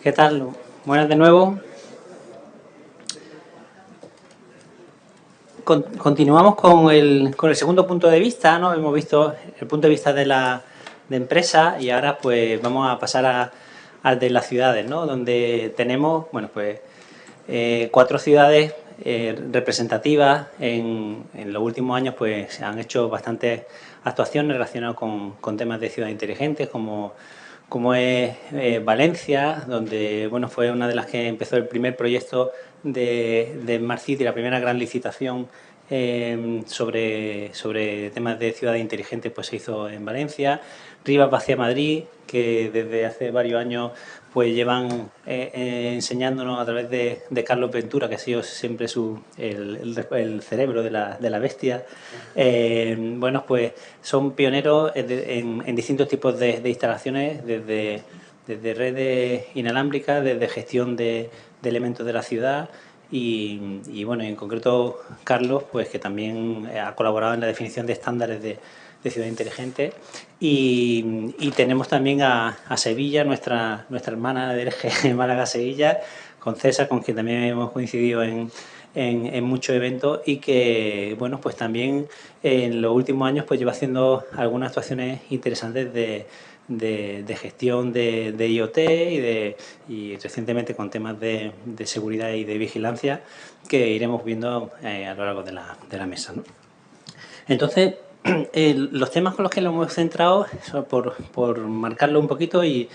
¿Qué tal? Buenas de nuevo. Continuamos con el segundo punto de vista, ¿no? Hemos visto el punto de vista de empresa y ahora pues vamos a pasar al de las ciudades, ¿no? Donde tenemos, bueno, pues 4 ciudades representativas. En los últimos años pues se han hecho bastantes actuaciones relacionadas con temas de ciudad inteligentes, como es Valencia, donde bueno, fue una de las que empezó el primer proyecto de Smart City, la primera gran licitación sobre temas de ciudades inteligentes, pues se hizo en Valencia. Rivas Vacia Madrid, que desde hace varios años pues llevan enseñándonos a través de Carlos Ventura, que ha sido siempre el cerebro de la bestia. Bueno, pues son pioneros en distintos tipos de instalaciones, desde redes inalámbricas, desde gestión de elementos de la ciudad. Y bueno, en concreto Carlos, pues que también ha colaborado en la definición de estándares de ciudad inteligente. Y tenemos también a Sevilla, nuestra hermana del eje Málaga-Sevilla, con César, con quien también hemos coincidido en muchos eventos, y que bueno, pues también en los últimos años pues lleva haciendo algunas actuaciones interesantes de gestión de IoT y recientemente con temas de seguridad y de vigilancia que iremos viendo a lo largo de la mesa, ¿no? Entonces, los temas con los que lo hemos centrado, por marcarlo un poquito y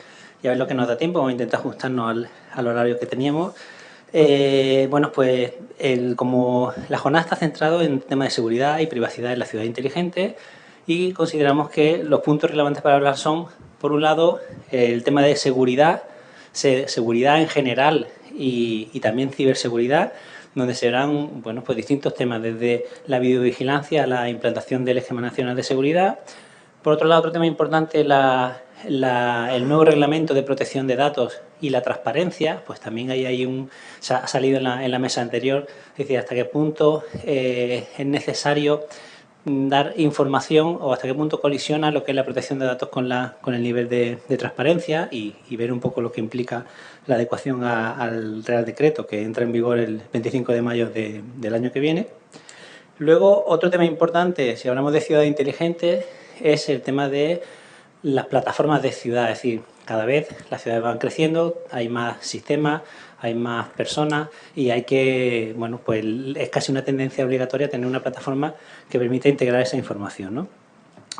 a ver lo que nos da tiempo, vamos a intentar ajustarnos al horario que teníamos. Bueno, pues como la jornada está centrada en temas de seguridad y privacidad en la ciudad inteligente, y consideramos que los puntos relevantes para hablar son, por un lado, el tema de seguridad en general y también ciberseguridad, donde se verán bueno, pues distintos temas, desde la videovigilancia a la implantación del Esquema Nacional de Seguridad. Por otro lado, otro tema importante, el nuevo reglamento de protección de datos y la transparencia, pues también ha salido en la mesa anterior, es decir, hasta qué punto es necesario dar información o hasta qué punto colisiona lo que es la protección de datos con el nivel de transparencia, y ver un poco lo que implica la adecuación al Real Decreto, que entra en vigor el 25 de mayo del año que viene. Luego, otro tema importante, si hablamos de ciudad inteligente, es el tema de las plataformas de ciudad. Es decir, cada vez las ciudades van creciendo, hay más sistemas, hay más personas, y bueno, pues es casi una tendencia obligatoria tener una plataforma que permita integrar esa información, ¿no?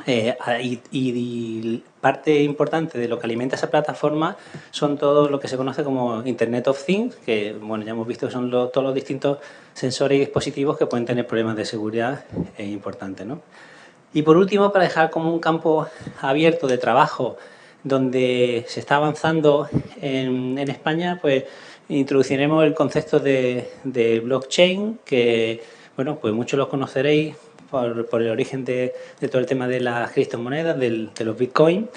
Y parte importante de lo que alimenta esa plataforma son todo lo que se conoce como Internet of Things, que bueno, ya hemos visto que son todos los distintos sensores y dispositivos que pueden tener problemas de seguridad importantes, ¿no? Y por último, para dejar como un campo abierto de trabajo donde se está avanzando en España, pues introduciremos el concepto de blockchain, que bueno, pues muchos lo conoceréis por el origen de todo el tema de las criptomonedas, de los bitcoins,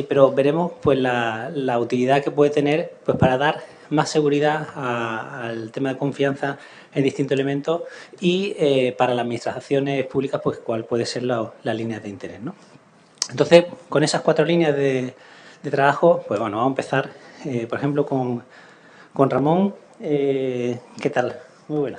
pero veremos pues la utilidad que puede tener pues para dar más seguridad al tema de confianza en distintos elementos, y para las administraciones públicas pues cuál puede ser las líneas de interés, ¿no? Entonces, con esas 4 líneas de trabajo, pues bueno, vamos a empezar, por ejemplo, con Ramón. ¿Qué tal? Muy buena.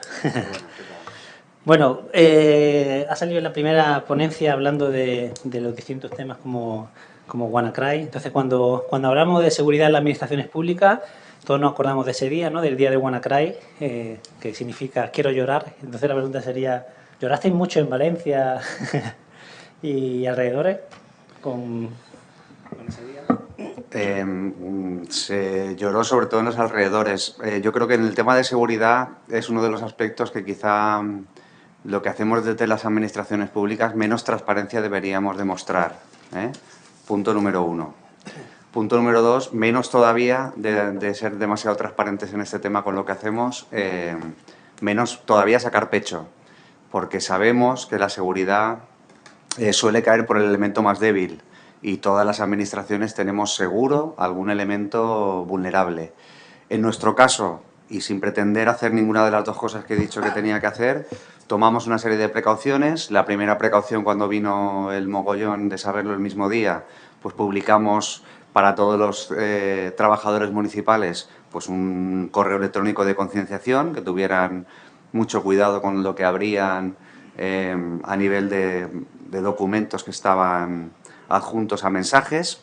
Bueno, ha salido en la primera ponencia hablando de los distintos temas como WannaCry. Entonces, cuando hablamos de seguridad en las administraciones públicas, todos nos acordamos de ese día, ¿no? Del día de WannaCry, que significa quiero llorar. Entonces la pregunta sería, ¿llorasteis mucho en Valencia y alrededores con ese día? Se lloró sobre todo en los alrededores. Yo creo que en el tema de seguridad es uno de los aspectos que quizá lo que hacemos desde las administraciones públicas menos transparencia deberíamos demostrar, ¿eh? Punto número 1. Punto número 2, menos todavía de ser demasiado transparentes en este tema con lo que hacemos, menos todavía sacar pecho, porque sabemos que la seguridad suele caer por el elemento más débil, y todas las administraciones tenemos seguro algún elemento vulnerable. En nuestro caso, y sin pretender hacer ninguna de las dos cosas que he dicho que tenía que hacer, tomamos una serie de precauciones. La primera precaución, cuando vino el mogollón de saberlo el mismo día, pues publicamos para todos los trabajadores municipales, pues un correo electrónico de concienciación, que tuvieran mucho cuidado con lo que abrían a nivel de documentos que estaban adjuntos a mensajes.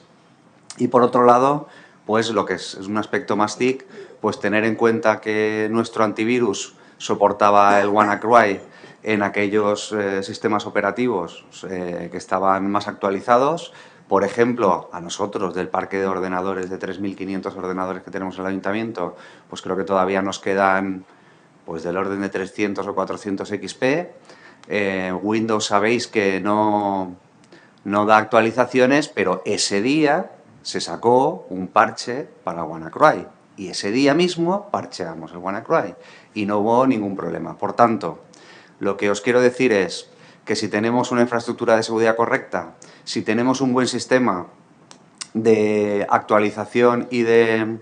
Y por otro lado, pues lo que es un aspecto más TIC, pues tener en cuenta que nuestro antivirus soportaba el WannaCry en aquellos sistemas operativos que estaban más actualizados. Por ejemplo, a nosotros del parque de ordenadores, de 3.500 ordenadores que tenemos en el ayuntamiento, pues creo que todavía nos quedan pues del orden de 300 o 400 XP. Windows sabéis que no da actualizaciones, pero ese día se sacó un parche para WannaCry y ese día mismo parcheamos el WannaCry y no hubo ningún problema. Por tanto, lo que os quiero decir es que si tenemos una infraestructura de seguridad correcta, si tenemos un buen sistema de actualización y de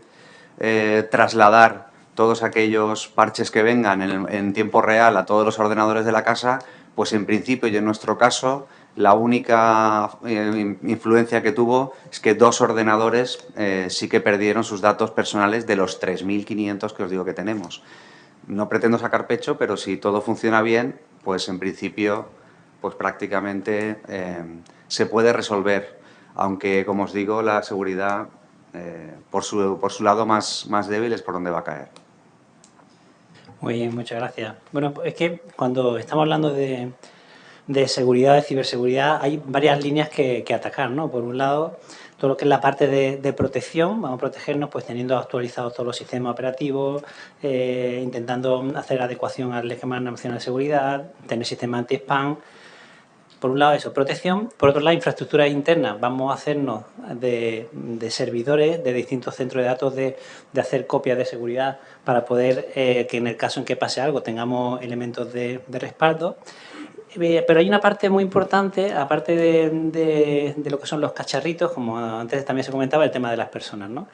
trasladar todos aquellos parches que vengan en tiempo real a todos los ordenadores de la casa, pues en principio y en nuestro caso la única influencia que tuvo es que 2 ordenadores sí que perdieron sus datos personales de los 3.500 que os digo que tenemos. No pretendo sacar pecho, pero si todo funciona bien, pues en principio pues prácticamente se puede resolver, aunque como os digo la seguridad por su lado más débil es por donde va a caer. Muy bien, muchas gracias. Bueno, es que cuando estamos hablando de seguridad, de ciberseguridad, hay varias líneas que atacar, ¿no? Por un lado, todo lo que es la parte de protección, vamos a protegernos pues teniendo actualizados todos los sistemas operativos, intentando hacer adecuación al esquema nacional de seguridad, tener sistema anti-spam. Por un lado eso, protección. Por otro lado, infraestructura interna. Vamos a hacernos de servidores de distintos centros de datos de hacer copias de seguridad para poder que en el caso en que pase algo tengamos elementos de respaldo. Pero hay una parte muy importante, aparte de lo que son los cacharritos, como antes también se comentaba, el tema de las personas, ¿no?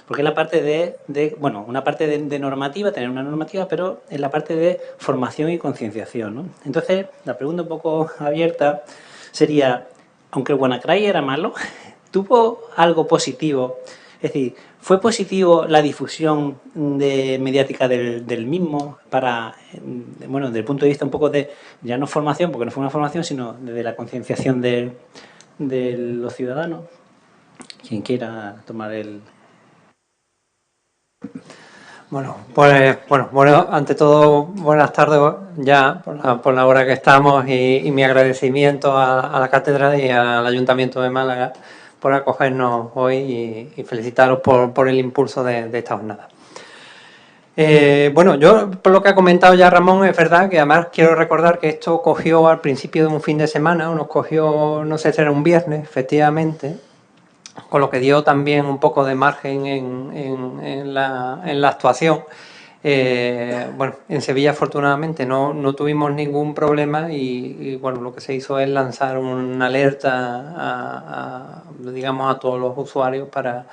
Porque es la parte bueno, una parte de normativa, tener una normativa, pero en la parte de formación y concienciación, ¿no? Entonces, la pregunta un poco abierta sería, aunque el WannaCry era malo, ¿tuvo algo positivo? Es decir, ¿fue positivo la difusión mediática del mismo para, bueno, desde el punto de vista un poco de, ya no formación, porque no fue una formación, sino desde la concienciación de los ciudadanos? Quien quiera tomar el... Bueno, ante todo, buenas tardes ya por la hora que estamos y mi agradecimiento a la cátedra y al Ayuntamiento de Málaga por acogernos hoy y felicitaros por el impulso de esta jornada. Bueno, yo por lo que ha comentado ya Ramón, es verdad que además quiero recordar que esto cogió al principio de un fin de semana, nos cogió, no sé si era un viernes, efectivamente, con lo que dio también un poco de margen en la actuación. Bueno, en Sevilla afortunadamente no tuvimos ningún problema y bueno, lo que se hizo es lanzar una alerta digamos a todos los usuarios para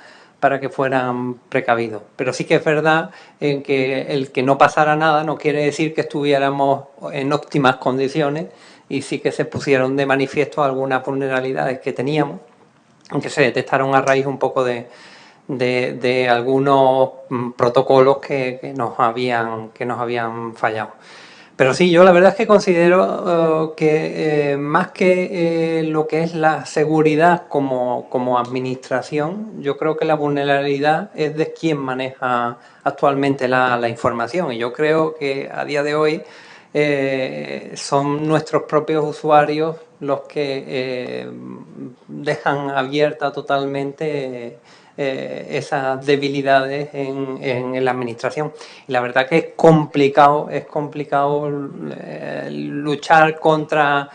que fueran precavidos. Pero sí que es verdad en que el que no pasara nada no quiere decir que estuviéramos en óptimas condiciones y sí que se pusieron de manifiesto algunas vulnerabilidades que teníamos, aunque se detectaron a raíz un poco de algunos protocolos que nos habían fallado. Pero sí, yo la verdad es que considero que más que lo que es la seguridad como administración, yo creo que la vulnerabilidad es de quien maneja actualmente la información. Y yo creo que a día de hoy son nuestros propios usuarios los que dejan abierta totalmente esas debilidades en la administración. Y la verdad que es complicado luchar contra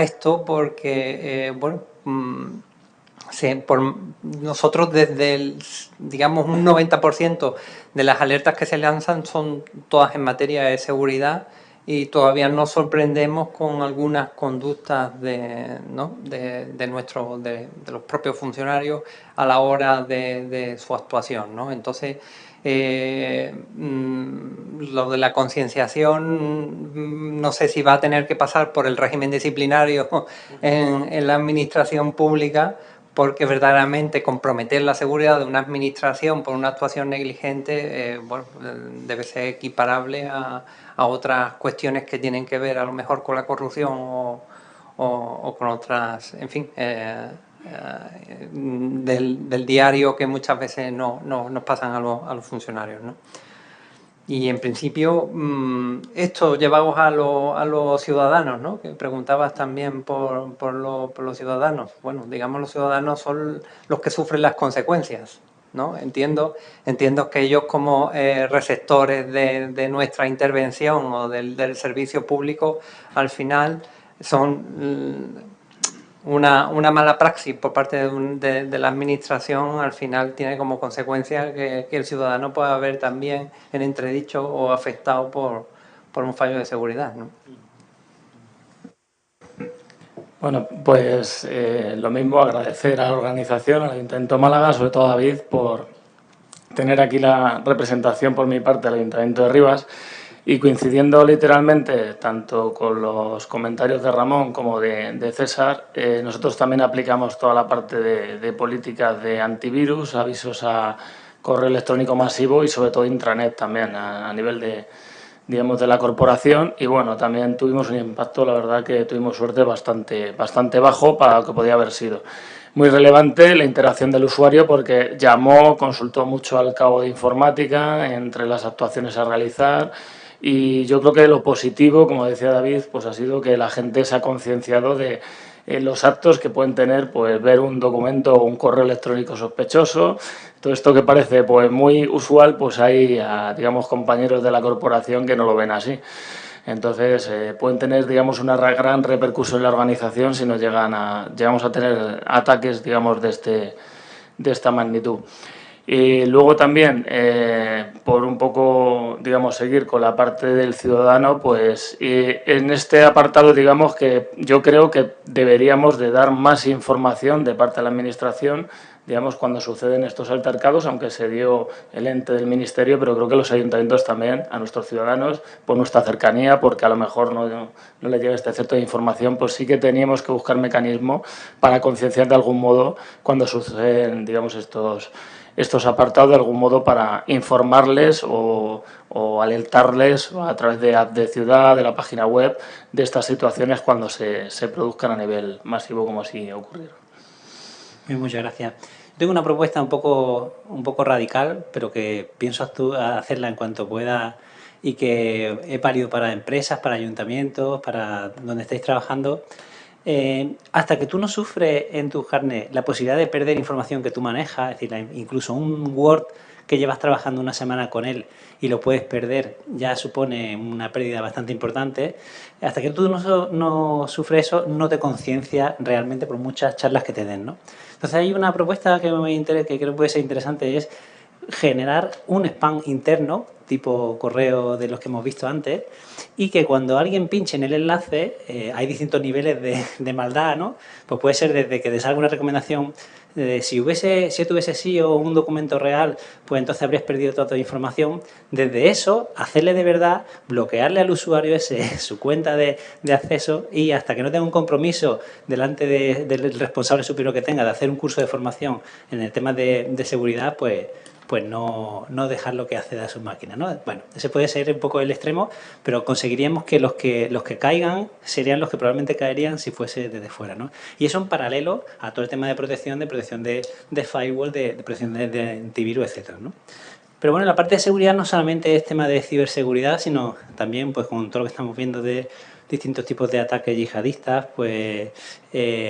esto porque, bueno, nosotros desde digamos un 90% de las alertas que se lanzan son todas en materia de seguridad y todavía nos sorprendemos con algunas conductas de los propios funcionarios a la hora de su actuación, ¿no? Entonces, lo de la concienciación no sé si va a tener que pasar por el régimen disciplinario en la administración pública, porque verdaderamente comprometer la seguridad de una administración por una actuación negligente bueno, debe ser equiparable a otras cuestiones que tienen que ver a lo mejor con la corrupción o con otras, en fin, del diario que muchas veces no nos pasan a los funcionarios, ¿no? Y en principio esto llevamos a los ciudadanos, ¿no? Que preguntabas también por los ciudadanos. Bueno, digamos, los ciudadanos son los que sufren las consecuencias, ¿no? Entiendo que ellos como receptores de nuestra intervención o del servicio público, al final son una mala praxis por parte de la administración, al final tiene como consecuencia que el ciudadano pueda ver también en entredicho o afectado por un fallo de seguridad, ¿no? Bueno, pues lo mismo, agradecer a la organización, al Ayuntamiento de Málaga, sobre todo a David, por tener aquí la representación por mi parte del Ayuntamiento de Rivas. Y coincidiendo literalmente tanto con los comentarios de Ramón como de César, nosotros también aplicamos toda la parte de políticas de antivirus, avisos a correo electrónico masivo y sobre todo intranet también a nivel de la corporación. Y bueno, también tuvimos un impacto, la verdad que tuvimos suerte bastante bajo para lo que podía haber sido. Muy relevante la interacción del usuario porque llamó, consultó mucho al cabo de informática entre las actuaciones a realizar. Y yo creo que lo positivo, como decía David, pues ha sido que la gente se ha concienciado de los actos que pueden tener, pues ver un documento o un correo electrónico sospechoso. Todo esto que parece pues muy usual, pues hay, digamos, compañeros de la corporación que no lo ven así. Entonces, pueden tener, digamos, una gran repercusión en la organización si nos llegamos a tener ataques, digamos, de esta magnitud. Y luego también, por un poco, digamos, seguir con la parte del ciudadano, pues en este apartado, digamos, que yo creo que deberíamos de dar más información de parte de la Administración, digamos, cuando suceden estos altercados, aunque se dio el ente del Ministerio, pero creo que los ayuntamientos también, a nuestros ciudadanos, por nuestra cercanía, porque a lo mejor no les llega este excepto de información, pues sí que teníamos que buscar mecanismos para concienciar de algún modo cuando suceden, digamos, estos apartados, de algún modo para informarles o alertarles a través de app de ciudad, de la página web, de estas situaciones cuando se produzcan a nivel masivo, como así ocurrieron. Muchas gracias. Tengo una propuesta un poco radical, pero que pienso hacerla en cuanto pueda y que es válido para empresas, para ayuntamientos, para donde estéis trabajando. Hasta que tú no sufres en tu carnet la posibilidad de perder información que tú manejas, es decir, incluso un Word que llevas trabajando una semana con él y lo puedes perder, ya supone una pérdida bastante importante. Hasta que tú no sufres eso, no te conciencias realmente por muchas charlas que te den, ¿no? Entonces hay una propuesta que creo que puede ser interesante, es generar un spam interno, tipo correo de los que hemos visto antes, y que cuando alguien pinche en el enlace, hay distintos niveles de maldad, ¿no? Pues puede ser desde que te salga una recomendación de si tuviese sí o un documento real, pues entonces habrías perdido toda tu información. Desde eso, hacerle de verdad, bloquearle al usuario ese su cuenta de acceso, y hasta que no tenga un compromiso delante del responsable superior que tenga de hacer un curso de formación en el tema de seguridad, pues no dejarlo que acceda a sus máquinas, ¿no? Bueno, ese puede ser un poco el extremo, pero conseguiríamos que los que caigan serían los que probablemente caerían si fuese desde fuera, ¿no? Y eso en paralelo a todo el tema de protección de firewall, de protección de antivirus, etcétera, ¿no? Pero bueno, la parte de seguridad no solamente es tema de ciberseguridad, sino también, pues con todo lo que estamos viendo de distintos tipos de ataques yihadistas, pues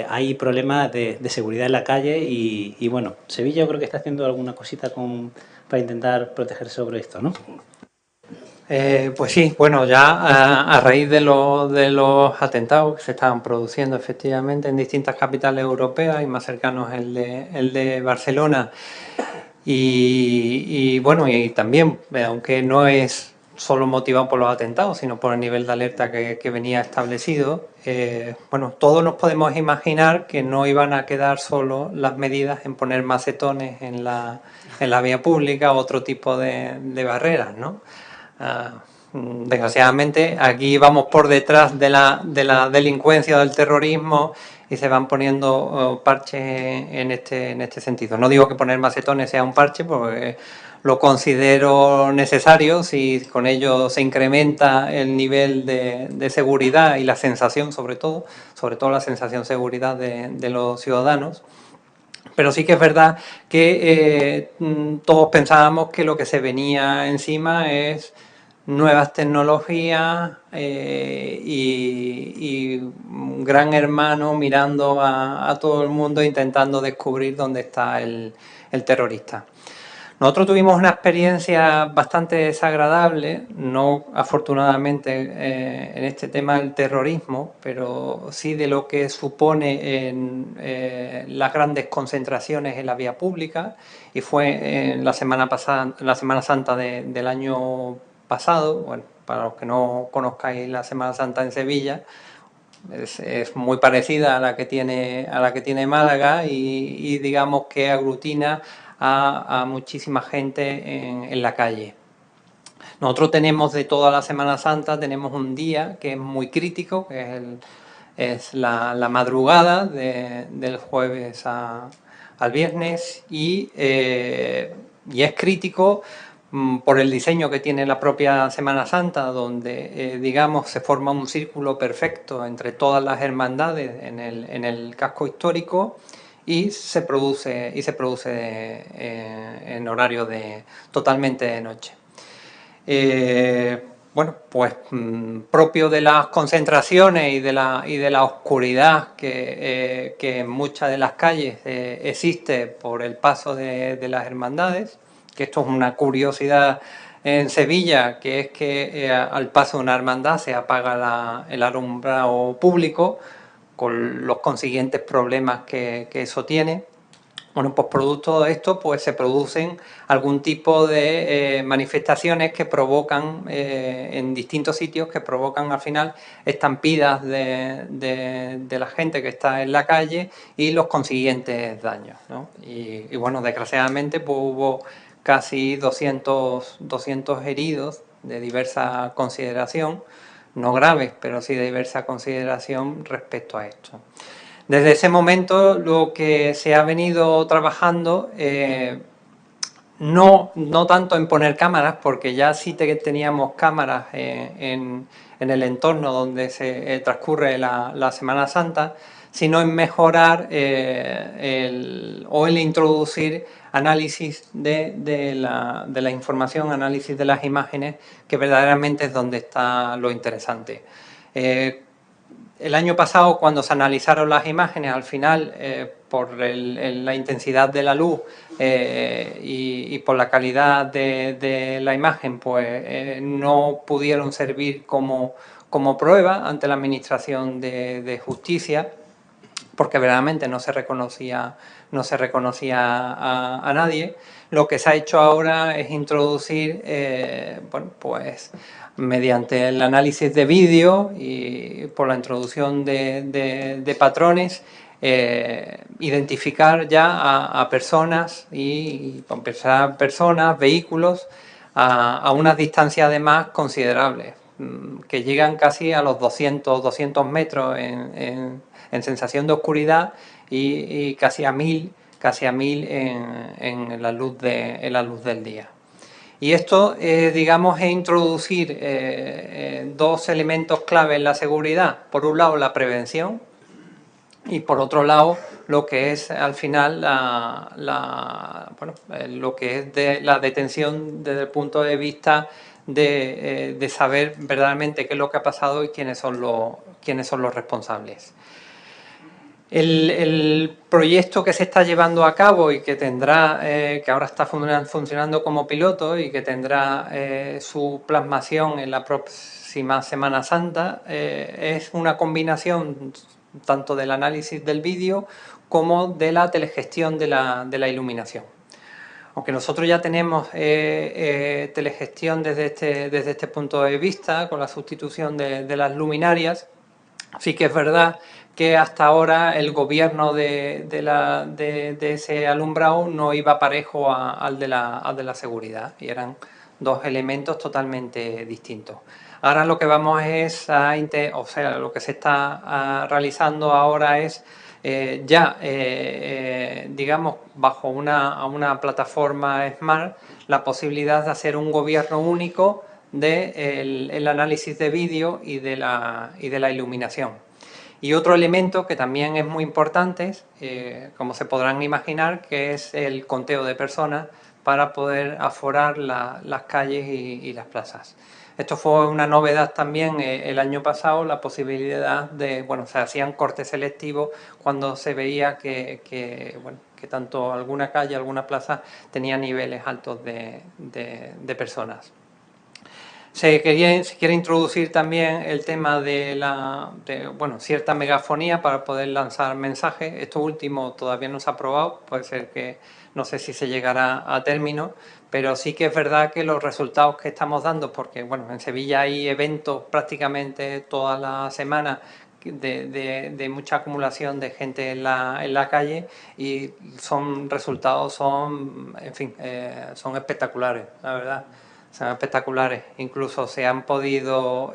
hay problemas de seguridad en la calle y bueno, Sevilla yo creo que está haciendo alguna cosita para intentar proteger sobre esto, ¿no? Pues sí, bueno, ya a raíz de los atentados que se estaban produciendo efectivamente en distintas capitales europeas y más cercanos el de Barcelona, y bueno, y también, aunque no es solo motivado por los atentados, sino por el nivel de alerta que venía establecido, bueno, todos nos podemos imaginar que no iban a quedar solo las medidas en poner macetones en la vía pública o otro tipo de barreras, ¿no? Desgraciadamente aquí vamos por detrás de la delincuencia o del terrorismo y se van poniendo parches en este sentido. No digo que poner macetones sea un parche, porque lo considero necesario si con ello se incrementa el nivel de seguridad y la sensación, sobre todo la sensación de seguridad de los ciudadanos. Pero sí que es verdad que todos pensábamos que lo que se venía encima es nuevas tecnologías y un gran hermano mirando a todo el mundo intentando descubrir dónde está el terrorista. Nosotros tuvimos una experiencia bastante desagradable, no afortunadamente en este tema del terrorismo, pero sí de lo que supone en las grandes concentraciones en la vía pública, y fue en la Semana Santa del año pasado. Bueno, para los que no conozcáis la Semana Santa en Sevilla, es muy parecida a la que tiene Málaga y digamos que aglutina a muchísima gente en la calle. Nosotros tenemos de toda la Semana Santa, tenemos un día que es muy crítico, que es la madrugada del jueves al viernes, y es crítico por el diseño que tiene la propia Semana Santa, donde digamos se forma un círculo perfecto entre todas las hermandades en el casco histórico, y se produce en horario totalmente de noche. Bueno, pues propio de las concentraciones y de la oscuridad que en muchas de las calles existe por el paso de las hermandades, que esto es una curiosidad en Sevilla, que es que al paso de una hermandad se apaga el alumbrado público, con los consiguientes problemas que eso tiene. Bueno, pues producto de esto pues se producen algún tipo de manifestaciones que provocan en distintos sitios, que provocan al final estampidas de la gente que está en la calle y los consiguientes daños, ¿no? Y bueno, desgraciadamente pues hubo casi 200 heridos de diversa consideración, no graves, pero sí de diversa consideración respecto a esto. Desde ese momento lo que se ha venido trabajando, no tanto en poner cámaras, porque ya sí teníamos cámaras en el entorno donde se transcurre la Semana Santa, sino en mejorar o el introducir análisis de la información, análisis de las imágenes, que verdaderamente es donde está lo interesante. El año pasado, cuando se analizaron las imágenes, al final, por la intensidad de la luz y por la calidad de la imagen, pues no pudieron servir como prueba ante la Administración de Justicia, porque verdaderamente no se reconocía a nadie. Lo que se ha hecho ahora es introducir, bueno, pues mediante el análisis de vídeo y por la introducción de patrones, identificar ya a personas y vehículos a unas distancias además considerables, que llegan casi a los 200 metros en sensación de oscuridad y casi a 1000 en la luz del día. Y esto, digamos, es introducir dos elementos clave en la seguridad. Por un lado, la prevención, y por otro lado, lo que es al final lo que es de la detención desde el punto de vista de saber verdaderamente qué es lo que ha pasado y quiénes son los responsables. El proyecto que se está llevando a cabo y que tendrá, que ahora está funcionando como piloto y que tendrá su plasmación en la próxima Semana Santa, es una combinación tanto del análisis del vídeo como de la telegestión de la iluminación. Aunque nosotros ya tenemos telegestión desde este punto de vista, con la sustitución de las luminarias, sí que es verdad que hasta ahora el gobierno de ese alumbrado no iba parejo al de la seguridad, y eran dos elementos totalmente distintos. Ahora lo que vamos lo que se está realizando ahora es digamos, bajo una plataforma Smart, la posibilidad de hacer un gobierno único del análisis de vídeo y de la iluminación. Y otro elemento que también es muy importante, como se podrán imaginar, que es el conteo de personas para poder aforar las calles y las plazas. Esto fue una novedad también el año pasado, la posibilidad de, bueno, se hacían cortes selectivos cuando se veía que tanto alguna calle, alguna plaza tenía niveles altos de personas. Se quiere introducir también el tema de cierta megafonía para poder lanzar mensajes. Esto último todavía no se ha aprobado, puede ser que no sé si se llegará a término, pero sí que es verdad que los resultados que estamos dando, porque bueno, en Sevilla hay eventos prácticamente toda la semana de mucha acumulación de gente en la calle, y resultados son espectaculares, la verdad. Son espectaculares. Incluso se han podido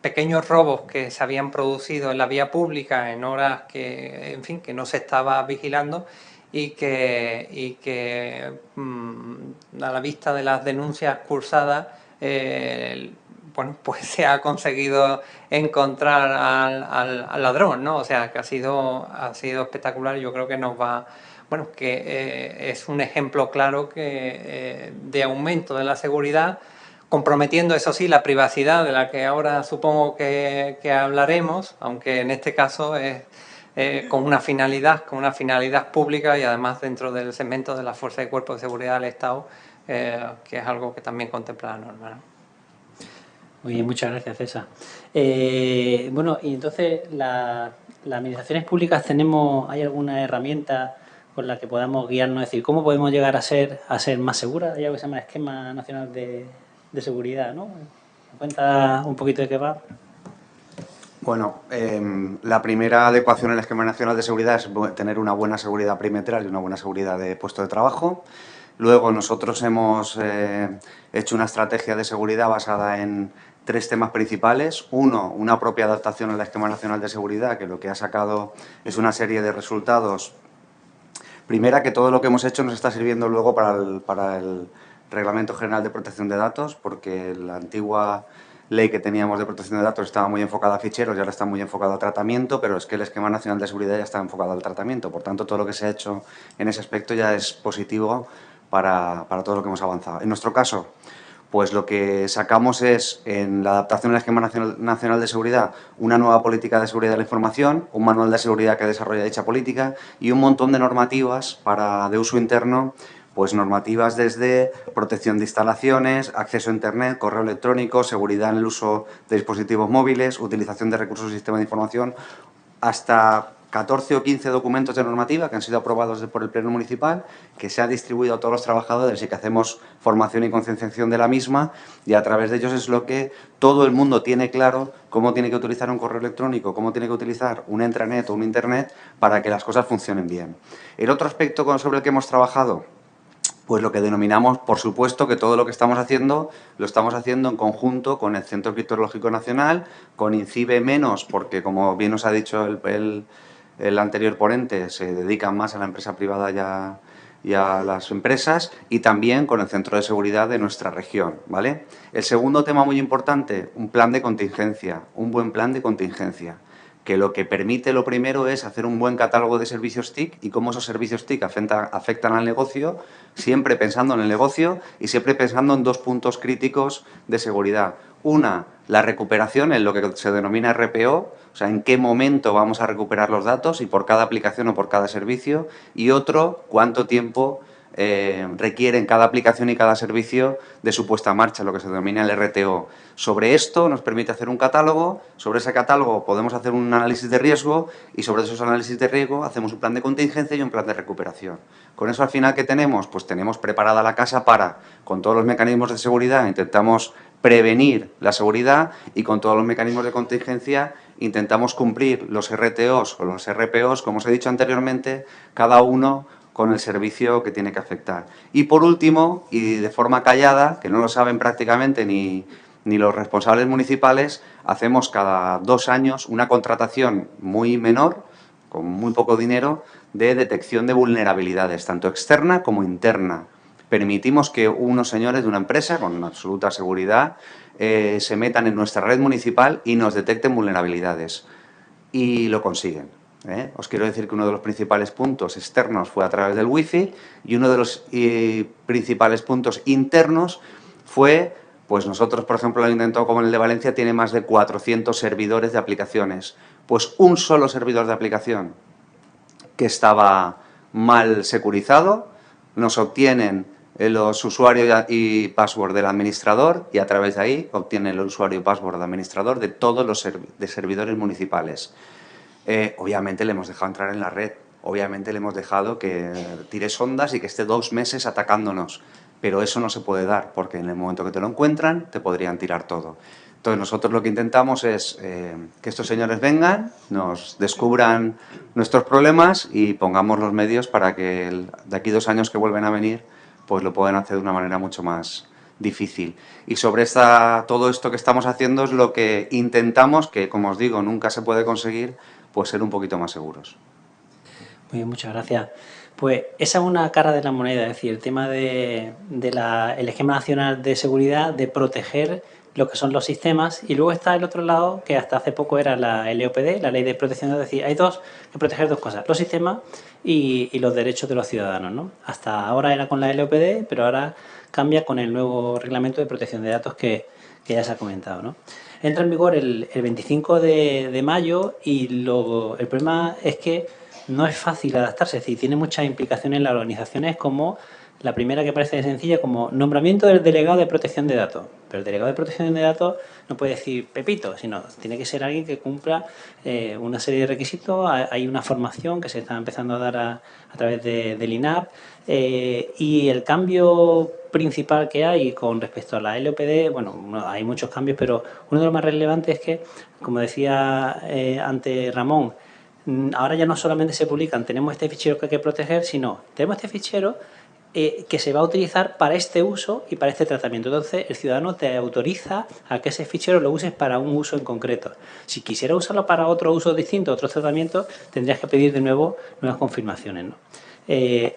pequeños robos que se habían producido en la vía pública en horas que no se estaba vigilando, y que a la vista de las denuncias cursadas, pues se ha conseguido encontrar al ladrón, ¿no? O sea, que ha sido espectacular. Yo creo que es un ejemplo claro de aumento de la seguridad, comprometiendo, eso sí, la privacidad, de la que ahora supongo que hablaremos, aunque en este caso es con una finalidad pública, y además dentro del segmento de las fuerzas y cuerpos de seguridad del Estado, que es algo que también contempla la norma, ¿no? Muy bien, muchas gracias, César. Bueno, y entonces, las administraciones públicas hay alguna herramienta con la que podamos guiarnos? Es decir, ¿cómo podemos llegar a ser más seguras? Hay algo que se llama Esquema Nacional de Seguridad, ¿no? ¿Me cuenta un poquito de qué va? Bueno, la primera adecuación en el Esquema Nacional de Seguridad es tener una buena seguridad perimetral y una buena seguridad de puesto de trabajo. Luego nosotros hemos hecho una estrategia de seguridad basada en 3 temas principales. Uno, una propia adaptación al Esquema Nacional de Seguridad, que lo que ha sacado es una serie de resultados. Primera, que todo lo que hemos hecho nos está sirviendo luego para el Reglamento General de Protección de Datos, porque la antigua ley que teníamos de protección de datos estaba muy enfocada a ficheros y ahora está muy enfocado a tratamiento, pero es que el Esquema Nacional de Seguridad ya está enfocado al tratamiento. Por tanto, todo lo que se ha hecho en ese aspecto ya es positivo para todo lo que hemos avanzado. En nuestro caso, pues lo que sacamos es, en la adaptación al Esquema Nacional de Seguridad, una nueva política de seguridad de la información, un manual de seguridad que desarrolla dicha política y un montón de normativas de uso interno, pues normativas desde protección de instalaciones, acceso a Internet, correo electrónico, seguridad en el uso de dispositivos móviles, utilización de recursos del sistema de información, hasta 14 o 15 documentos de normativa que han sido aprobados por el Pleno Municipal, que se ha distribuido a todos los trabajadores y que hacemos formación y concienciación de la misma, y a través de ellos es lo que todo el mundo tiene claro, cómo tiene que utilizar un correo electrónico, cómo tiene que utilizar un intranet o un Internet para que las cosas funcionen bien. El otro aspecto sobre el que hemos trabajado, pues lo que denominamos, por supuesto, que todo lo que estamos haciendo, lo estamos haciendo en conjunto con el Centro Criptológico Nacional, con INCIBE menos, porque como bien nos ha dicho el anterior ponente, se dedican más a la empresa privada y a las empresas, y también con el Centro de Seguridad de nuestra región, ¿vale? El segundo tema muy importante, un plan de contingencia, un buen plan de contingencia, que lo que permite, lo primero, es hacer un buen catálogo de servicios TIC y cómo esos servicios TIC afectan al negocio, siempre pensando en el negocio y siempre pensando en 2 puntos críticos de seguridad. Una, la recuperación, en lo que se denomina RPO, o sea, en qué momento vamos a recuperar los datos y por cada aplicación o por cada servicio. Y otro, cuánto tiempo requiere en cada aplicación y cada servicio de su puesta en marcha, lo que se denomina el RTO. Sobre esto nos permite hacer un catálogo, sobre ese catálogo podemos hacer un análisis de riesgo y sobre esos análisis de riesgo hacemos un plan de contingencia y un plan de recuperación. Con eso, al final, ¿qué tenemos? Pues tenemos preparada la casa con todos los mecanismos de seguridad, intentamos prevenir la seguridad, y con todos los mecanismos de contingencia intentamos cumplir los RTOs o los RPOs, como os he dicho anteriormente, cada uno con el servicio que tiene que afectar. Y por último, y de forma callada, que no lo saben prácticamente ni ni los responsables municipales hacemos cada 2 años una contratación muy menor, con muy poco dinero, de detección de vulnerabilidades, tanto externa como interna. Permitimos que unos señores de una empresa, con absoluta seguridad, se metan en nuestra red municipal y nos detecten vulnerabilidades. Y lo consiguen. Os quiero decir que uno de los principales puntos externos fue a través del wifi y uno de los principales puntos internos fue, pues nosotros, por ejemplo, el Ayuntamiento como el de Valencia tiene más de 400 servidores de aplicaciones. Pues un solo servidor de aplicación que estaba mal securizado, nos obtienen los usuarios y password del administrador y a través de ahí obtienen el usuario y password del administrador de todos los servidores municipales. Obviamente le hemos dejado entrar en la red, obviamente le hemos dejado que tire sondas y que esté 2 meses atacándonos, pero eso no se puede dar porque en el momento que te lo encuentran te podrían tirar todo. Entonces nosotros lo que intentamos es que estos señores vengan, nos descubran nuestros problemas y pongamos los medios para que de aquí 2 años que vuelven a venir pues lo puedan hacer de una manera mucho más difícil. Y sobre todo esto que estamos haciendo es lo que intentamos, que como os digo nunca se puede conseguir, pues ser un poquito más seguros. Muy bien, muchas gracias. Pues esa es una cara de la moneda, es decir, el tema del esquema nacional de seguridad, de proteger lo que son los sistemas, y luego está el otro lado, que hasta hace poco era la LOPD, la Ley de Protección de Datos. Es decir, hay que proteger 2 cosas, los sistemas y los derechos de los ciudadanos, ¿no? Hasta ahora era con la LOPD, pero ahora cambia con el nuevo Reglamento de Protección de Datos que ya se ha comentado, ¿no? Entra en vigor el 25 de mayo y el problema es que no es fácil adaptarse, es decir, tiene muchas implicaciones en las organizaciones, como la primera, que parece sencilla, como nombramiento del delegado de protección de datos. Pero el delegado de protección de datos no puede decir Pepito, sino tiene que ser alguien que cumpla una serie de requisitos. Hay una formación que se está empezando a dar a través del INAP, y el cambio principal que hay con respecto a la LOPD, bueno, hay muchos cambios, pero uno de los más relevantes es que, como decía antes Ramón, ahora ya no solamente se publican, tenemos este fichero que hay que proteger, sino tenemos este fichero que se va a utilizar para este uso y para este tratamiento. Entonces, el ciudadano te autoriza a que ese fichero lo uses para un uso en concreto. Si quisiera usarlo para otro uso distinto, otros tratamientos, tendrías que pedir de nuevo nuevas confirmaciones, ¿no?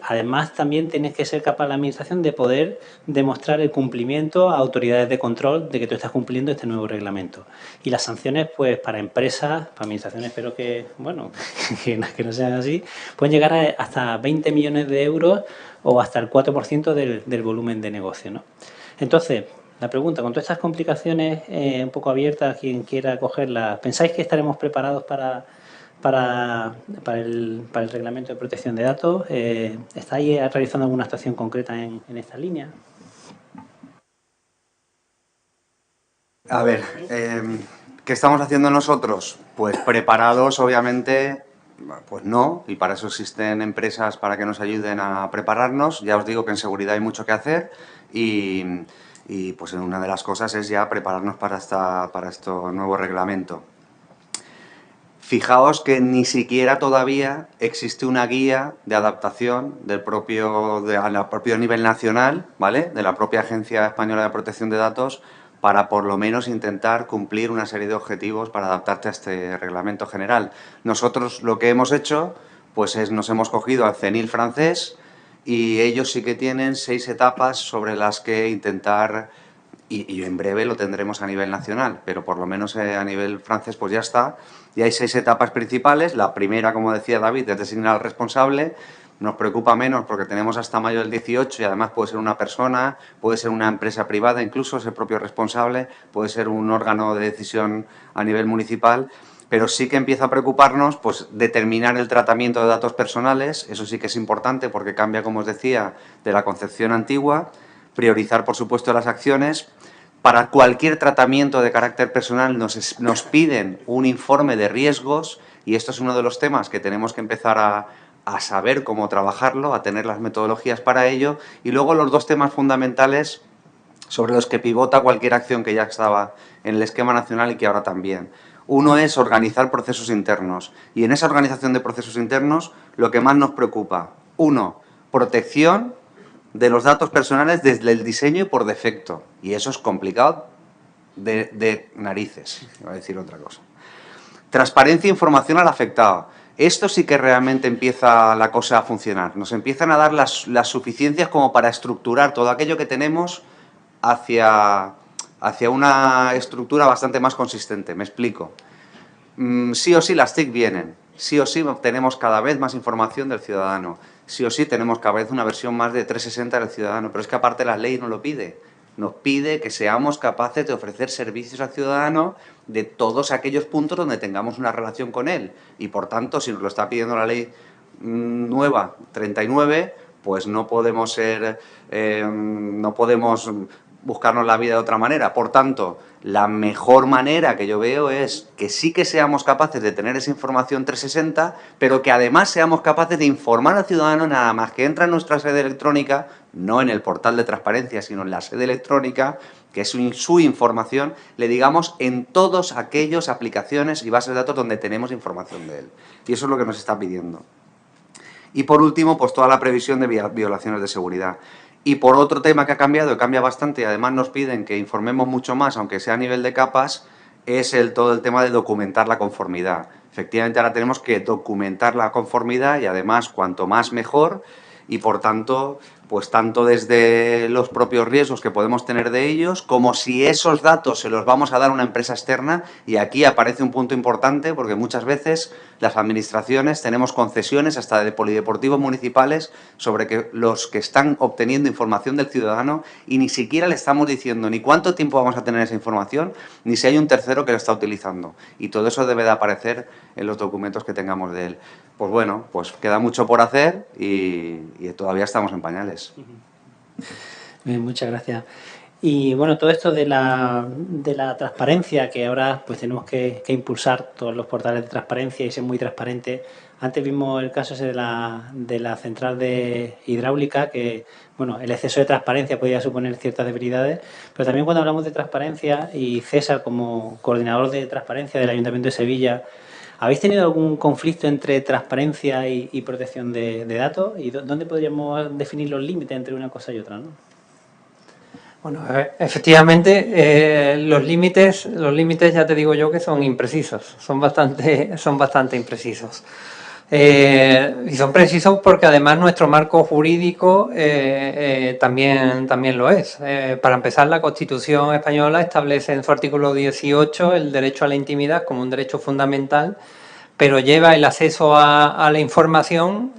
Además, también tienes que ser capaz la administración de poder demostrar el cumplimiento a autoridades de control de que tú estás cumpliendo este nuevo reglamento. Y las sanciones, pues para empresas, para administraciones, espero que, bueno, que no sean así, pueden llegar a hasta 20 millones de euros o hasta el 4% del volumen de negocio, ¿no? Entonces, la pregunta, con todas estas complicaciones un poco abiertas, quien quiera cogerlas, ¿pensáis que estaremos preparados para el reglamento de protección de datos? ¿Estáis realizando alguna actuación concreta en esta línea? A ver, ¿qué estamos haciendo nosotros? Pues preparados, obviamente, pues no, y para eso existen empresas para que nos ayuden a prepararnos. Ya os digo que en seguridad hay mucho que hacer y pues una de las cosas es ya prepararnos para este nuevo reglamento. Fijaos que ni siquiera todavía existe una guía de adaptación al propio nivel nacional, ¿vale?, de la propia Agencia Española de Protección de Datos, para por lo menos intentar cumplir una serie de objetivos para adaptarte a este reglamento general. Nosotros lo que hemos hecho pues nos hemos cogido al CENIL francés y ellos sí que tienen 6 etapas sobre las que intentar, y en breve lo tendremos a nivel nacional, pero por lo menos a nivel francés pues ya está. Y hay 6 etapas principales. La primera, como decía David, es designar al responsable. Nos preocupa menos porque tenemos hasta mayo del 18 y además puede ser una persona, puede ser una empresa privada, incluso ese propio responsable, puede ser un órgano de decisión a nivel municipal, pero sí que empieza a preocuparnos pues determinar el tratamiento de datos personales. Eso sí que es importante porque cambia, como os decía, de la concepción antigua. Priorizar, por supuesto, las acciones. Para cualquier tratamiento de carácter personal nos piden un informe de riesgos y esto es uno de los temas que tenemos que empezar a saber cómo trabajarlo, a tener las metodologías para ello. Y luego los 2 temas fundamentales sobre los que pivota cualquier acción que ya estaba en el esquema nacional y que ahora también. Uno es organizar procesos internos y en esa organización de procesos internos lo que más nos preocupa, 1, protección de los datos personales desde el diseño y por defecto. Y eso es complicado de narices, iba a decir otra cosa. Transparencia e información al afectado. Esto sí que realmente empieza la cosa a funcionar. Nos empiezan a dar las suficiencias como para estructurar todo aquello que tenemos hacia una estructura bastante más consistente. Me explico. Sí o sí las TIC vienen. Sí o sí obtenemos cada vez más información del ciudadano. Sí o sí tenemos cada vez una versión más de 360 del ciudadano. Pero es que aparte la ley no lo pide. Nos pide que seamos capaces de ofrecer servicios al ciudadano de todos aquellos puntos donde tengamos una relación con él. Y por tanto, si nos lo está pidiendo la ley nueva 39, pues no podemos buscarnos la vida de otra manera. Por tanto, la mejor manera que yo veo es que sí que seamos capaces de tener esa información 360, pero que además seamos capaces de informar al ciudadano nada más que entra en nuestra sede electrónica, no en el portal de transparencia, sino en la sede electrónica, que es su información, le digamos en todas aquellas aplicaciones y bases de datos donde tenemos información de él. Y eso es lo que nos está pidiendo. Y por último, pues toda la previsión de violaciones de seguridad. Y por otro tema que ha cambiado, y cambia bastante, y además nos piden que informemos mucho más, aunque sea a nivel de capas, es todo el tema de documentar la conformidad. Efectivamente, ahora tenemos que documentar la conformidad y además, cuanto más mejor, y por tanto, pues tanto desde los propios riesgos que podemos tener de ellos, como si esos datos se los vamos a dar a una empresa externa. Y aquí aparece un punto importante, porque muchas veces las administraciones tenemos concesiones hasta de polideportivos municipales sobre que los que están obteniendo información del ciudadano y ni siquiera le estamos diciendo ni cuánto tiempo vamos a tener esa información, ni si hay un tercero que lo está utilizando. Y todo eso debe de aparecer en los documentos que tengamos de él. Pues bueno, pues queda mucho por hacer y todavía estamos en pañales. Bien, muchas gracias. Y bueno, todo esto de la transparencia, que ahora pues tenemos que impulsar todos los portales de transparencia y ser muy transparente. Antes vimos el caso ese de la central de hidráulica, que bueno, el exceso de transparencia podía suponer ciertas debilidades, pero también cuando hablamos de transparencia, y César como coordinador de transparencia del Ayuntamiento de Sevilla, ¿habéis tenido algún conflicto entre transparencia y protección de datos? ¿Y dónde podríamos definir los límites entre una cosa y otra, ¿no? Bueno, efectivamente, los límites ya te digo yo que son imprecisos, son bastante imprecisos. Y son precisos porque además nuestro marco jurídico también lo es. Para empezar, la Constitución española establece en su artículo 18 el derecho a la intimidad como un derecho fundamental, pero lleva el acceso a la información,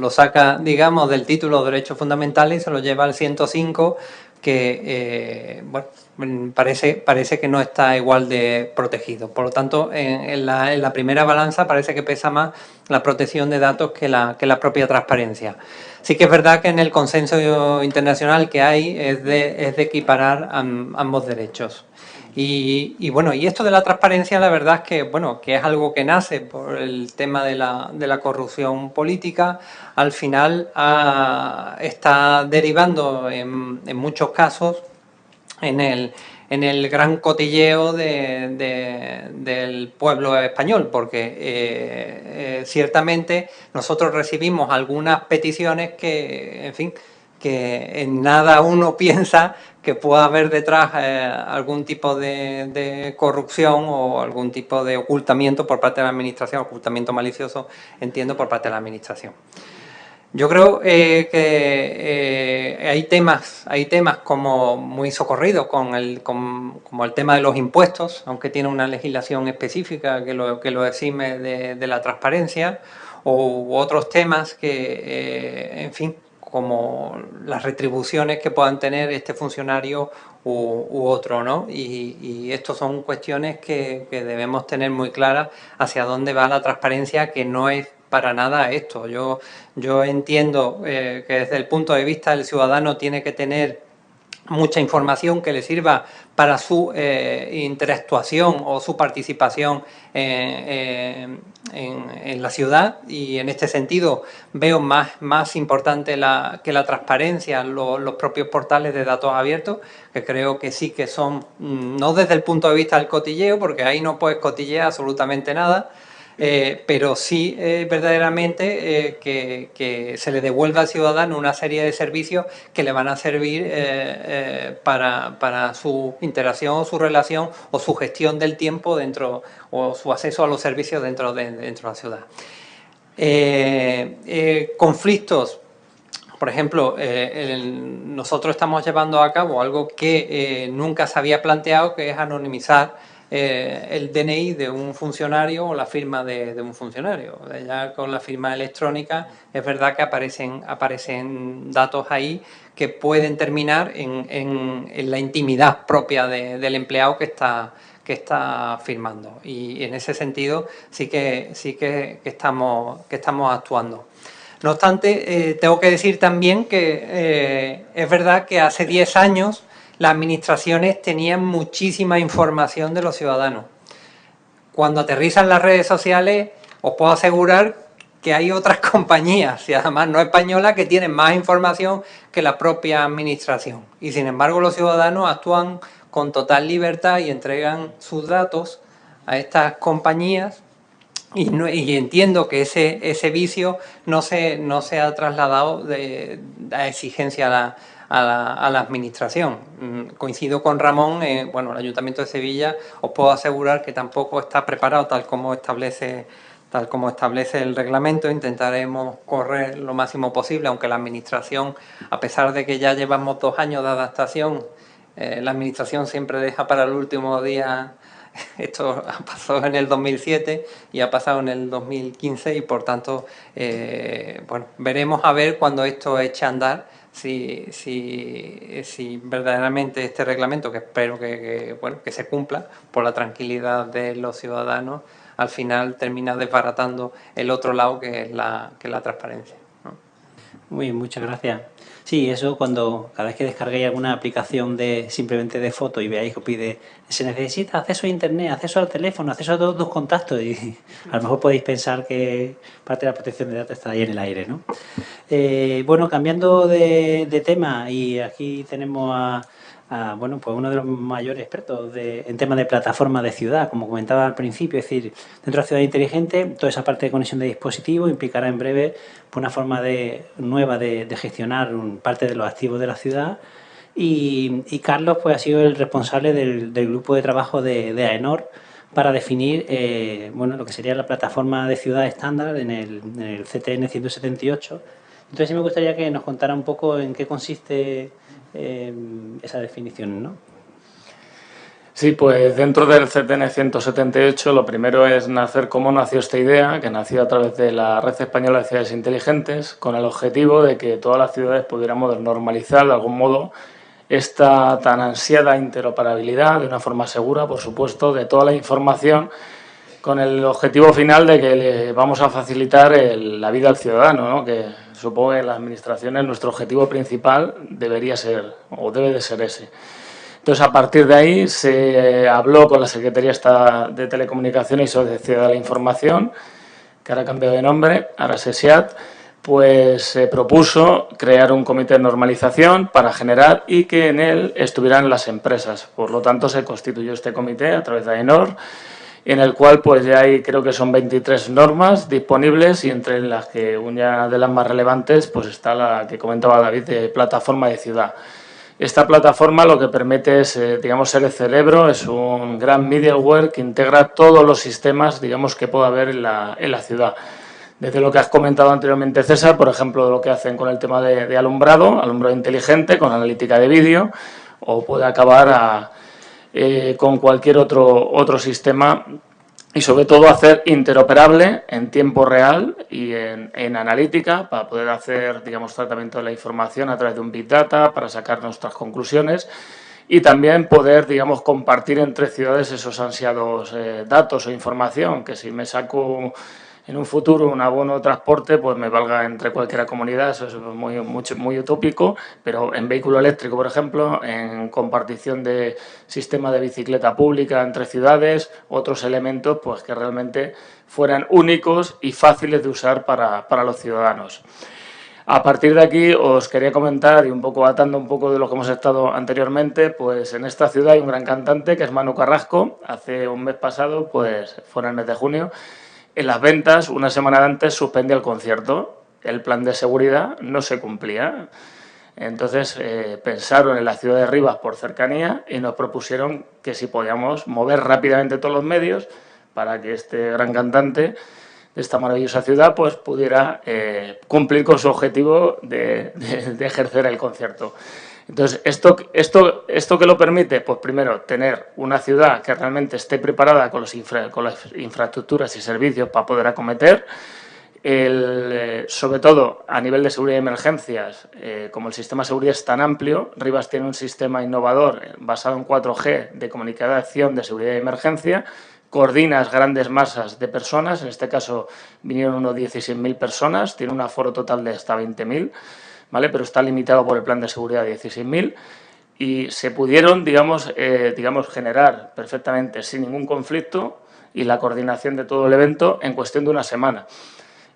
lo saca, digamos, del título de derechos fundamentales y se lo lleva al 105, que bueno, parece que no está igual de protegido. Por lo tanto, en la primera balanza parece que pesa más la protección de datos que la propia transparencia. Sí que es verdad que en el consenso internacional que hay es de equiparar ambos derechos. Y bueno, y esto de la transparencia, la verdad es que, bueno, que es algo que nace por el tema de la corrupción política, al final está derivando en muchos casos en el gran cotilleo del pueblo español, porque ciertamente nosotros recibimos algunas peticiones que, en fin, que en nada uno piensa que pueda haber detrás algún tipo de corrupción o algún tipo de ocultamiento por parte de la Administración, ocultamiento malicioso, entiendo, por parte de la Administración. Yo creo que hay temas como muy socorridos como el tema de los impuestos, aunque tiene una legislación específica que lo exime de la transparencia, u otros temas que, en fin, como las retribuciones que puedan tener este funcionario u otro, ¿no? Y estos son cuestiones que debemos tener muy claras hacia dónde va la transparencia, que no es para nada esto. Yo entiendo que desde el punto de vista del ciudadano tiene que tener mucha información que le sirva para su interactuación o su participación en la ciudad, y en este sentido veo más importante que la transparencia los propios portales de datos abiertos, que creo que sí que son, no desde el punto de vista del cotilleo, porque ahí no puedes cotillear absolutamente nada, pero sí verdaderamente que se le devuelva al ciudadano una serie de servicios que le van a servir para su interacción o su relación o su gestión del tiempo dentro o su acceso a los servicios dentro de la ciudad. Conflictos. Por ejemplo, nosotros estamos llevando a cabo algo que nunca se había planteado, que es anonimizar el DNI de un funcionario o la firma de un funcionario. Ya con la firma electrónica es verdad que aparecen datos ahí que pueden terminar en la intimidad propia del empleado que está firmando. Y en ese sentido sí que estamos actuando. No obstante, tengo que decir también que es verdad que hace 10 años las administraciones tenían muchísima información de los ciudadanos. Cuando aterrizan las redes sociales, os puedo asegurar que hay otras compañías, y además no españolas, que tienen más información que la propia administración. Y sin embargo los ciudadanos actúan con total libertad y entregan sus datos a estas compañías. Y entiendo que ese vicio no se ha trasladado a exigencia a la administración. Coincido con Ramón, bueno, el Ayuntamiento de Sevilla os puedo asegurar que tampoco está preparado tal como establece el reglamento. Intentaremos correr lo máximo posible, aunque la administración, a pesar de que ya llevamos 2 años de adaptación, la administración siempre deja para el último día. Esto pasó en el 2007 y ha pasado en el 2015 y por tanto bueno, veremos a ver cuando esto eche a andar si verdaderamente este reglamento, que espero que se cumpla por la tranquilidad de los ciudadanos, al final termina desbaratando el otro lado que es la transparencia, ¿no? Muy bien, muchas gracias. Sí, eso cada vez que descarguéis alguna aplicación simplemente de foto y veáis que pide, se necesita acceso a internet, acceso al teléfono, acceso a todos tus contactos, y a lo mejor podéis pensar que parte de la protección de datos está ahí en el aire, ¿no? Bueno, cambiando de tema, y aquí tenemos bueno, pues uno de los mayores expertos en temas de plataforma de ciudad, como comentaba al principio. Es decir, dentro de la ciudad inteligente, toda esa parte de conexión de dispositivos implicará en breve pues, una forma nueva de gestionar parte de los activos de la ciudad. Y Carlos pues, ha sido el responsable del grupo de trabajo de AENOR para definir bueno, lo que sería la plataforma de ciudad estándar en el CTN 178. Entonces sí me gustaría que nos contara un poco en qué consiste esa definición, ¿no? Sí, pues dentro del CTN 178 lo primero es cómo nació esta idea, que nació a través de la Red Española de Ciudades Inteligentes, con el objetivo de que todas las ciudades pudiéramos normalizar de algún modo esta tan ansiada interoperabilidad de una forma segura, por supuesto, de toda la información, con el objetivo final de que le vamos a facilitar la vida al ciudadano, ¿no? Que supongo que en las administraciones nuestro objetivo principal debería ser, o debe de ser ese. Entonces, a partir de ahí se habló con la Secretaría de Telecomunicaciones y Sociedad de la Información, que ahora ha cambiado de nombre, ahora es SESIAT, pues se propuso crear un comité de normalización para generar y que en él estuvieran las empresas. Por lo tanto, se constituyó este comité a través de AENOR, en el cual pues ya hay, creo que son 23 normas disponibles, y entre las que una de las más relevantes pues está la que comentaba David, de plataforma de ciudad. Esta plataforma lo que permite es, digamos, ser el cerebro, es un gran middleware que integra todos los sistemas, digamos, que pueda haber en la ciudad. Desde lo que has comentado anteriormente, César, por ejemplo, lo que hacen con el tema de alumbrado inteligente, con analítica de vídeo, o puede acabar con cualquier otro sistema, y sobre todo hacer interoperable en tiempo real y en analítica para poder hacer, digamos, tratamiento de la información a través de un Big Data para sacar nuestras conclusiones, y también poder, digamos, compartir entre ciudades esos ansiados datos o información, que si me saco en un futuro un abono de transporte, pues me valga entre cualquier comunidad. Eso es muy utópico, pero en vehículo eléctrico, por ejemplo, en compartición de sistema de bicicleta pública entre ciudades, otros elementos pues que realmente fueran únicos y fáciles de usar para los ciudadanos. A partir de aquí os quería comentar, y un poco atando un poco de lo que hemos estado anteriormente, pues en esta ciudad hay un gran cantante que es Manu Carrasco. Hace un mes pasado, pues fue en el mes de junio, En las ventas, una semana antes suspendía el concierto. El plan de seguridad no se cumplía. Entonces pensaron en la ciudad de Rivas por cercanía y nos propusieron que si podíamos mover rápidamente todos los medios para que este gran cantante de esta maravillosa ciudad pues pudiera cumplir con su objetivo de ejercer el concierto. Entonces, ¿esto qué lo permite? Pues primero, tener una ciudad que realmente esté preparada con las infraestructuras y servicios para poder acometer. Sobre todo a nivel de seguridad y emergencias, como el sistema de seguridad es tan amplio, Rivas tiene un sistema innovador basado en 4G de comunicación de seguridad y emergencia, coordinas grandes masas de personas, en este caso vinieron unos 16.000 personas, tiene un aforo total de hasta 20.000, ¿vale? Pero está limitado por el plan de seguridad de 16.000 y se pudieron, digamos, generar perfectamente sin ningún conflicto y la coordinación de todo el evento en cuestión de una semana.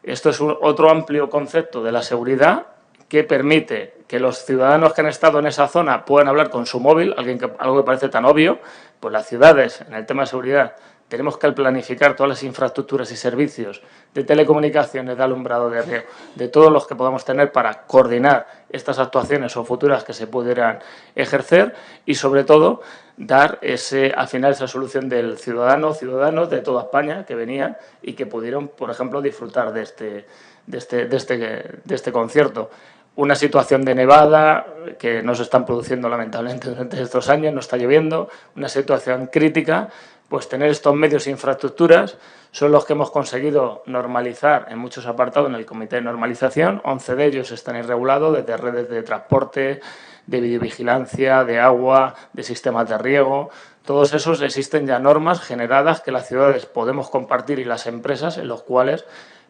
Esto es otro amplio concepto de la seguridad que permite que los ciudadanos que han estado en esa zona puedan hablar con su móvil, algo que parece tan obvio, pues las ciudades, en el tema de seguridad, tenemos que planificar todas las infraestructuras y servicios de telecomunicaciones, de alumbrado, de riego, de todos los que podamos tener para coordinar estas actuaciones o futuras que se pudieran ejercer y, sobre todo, dar al final esa solución del ciudadanos de toda España que venían y que pudieron, por ejemplo, disfrutar de este concierto. Una situación de nevada que no se están produciendo lamentablemente durante estos años, no está lloviendo, una situación crítica, pues tener estos medios e infraestructuras son los que hemos conseguido normalizar en muchos apartados en el Comité de Normalización. 11 de ellos están irregulados, desde redes de transporte, de videovigilancia, de agua, de sistemas de riego. Todos esos existen ya normas generadas que las ciudades podemos compartir y las empresas en los cuales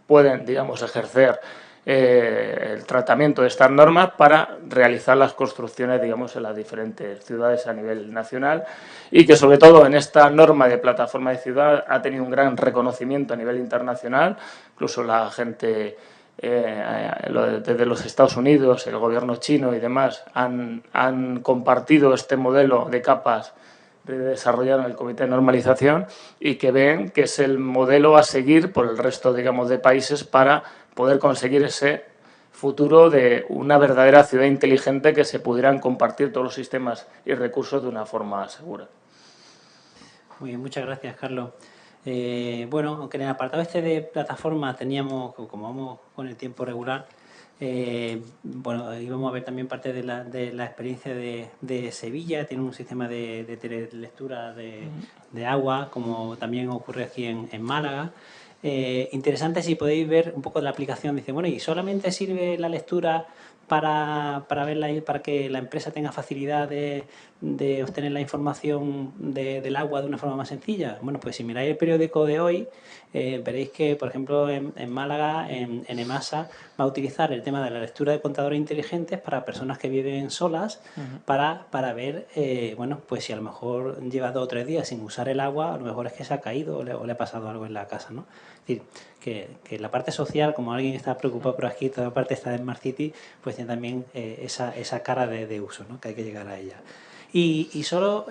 pueden, digamos, ejercer el tratamiento de estas normas para realizar las construcciones, digamos, en las diferentes ciudades a nivel nacional y que, sobre todo, en esta norma de plataforma de ciudad ha tenido un gran reconocimiento a nivel internacional. Incluso la gente desde los Estados Unidos, el gobierno chino y demás han compartido este modelo de capas desarrollado en el Comité de Normalización y que ven que es el modelo a seguir por el resto, digamos, de países para poder conseguir ese futuro de una verdadera ciudad inteligente que se pudieran compartir todos los sistemas y recursos de una forma segura. Muy bien, muchas gracias, Carlos. Bueno, aunque en el apartado de plataforma teníamos, como vamos con el tiempo regular, bueno, íbamos a ver también parte de la experiencia de Sevilla. Tiene un sistema de telelectura de agua, como también ocurre aquí en Málaga. Interesante si podéis ver un poco de la aplicación. Dice, bueno, ¿y solamente sirve la lectura para verla y para que la empresa tenga facilidad de obtener la información del agua de una forma más sencilla? Bueno, pues si miráis el periódico de hoy, veréis que, por ejemplo, en Málaga, en EMASA, va a utilizar el tema de la lectura de contadores inteligentes para personas que viven solas, para ver, bueno, pues si a lo mejor lleva 2 o 3 días sin usar el agua, a lo mejor es que se ha caído o le ha pasado algo en la casa, ¿no? Es decir, que la parte social, como alguien está preocupado por aquí, toda la parte está de Smart City, pues tiene también esa cara de uso, ¿no? Que hay que llegar a ella. Y solo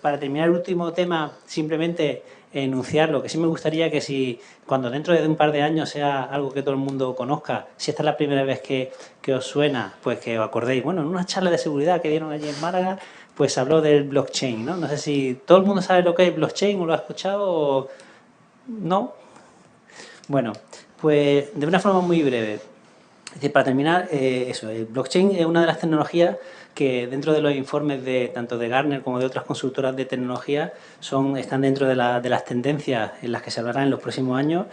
para terminar el último tema, simplemente enunciar lo que sí me gustaría que si cuando dentro de un par de años sea algo que todo el mundo conozca, si esta es la primera vez que os suena, pues que os acordéis. Bueno, en una charla de seguridad que dieron allí en Málaga, pues habló del blockchain, ¿no? No sé si todo el mundo sabe lo que es blockchain o lo ha escuchado o no. Bueno, pues de una forma muy breve. Es decir, para terminar, eso, el blockchain es una de las tecnologías que dentro de los informes tanto de Gartner como de otras consultoras de tecnología están dentro de las tendencias en las que se hablará en los próximos años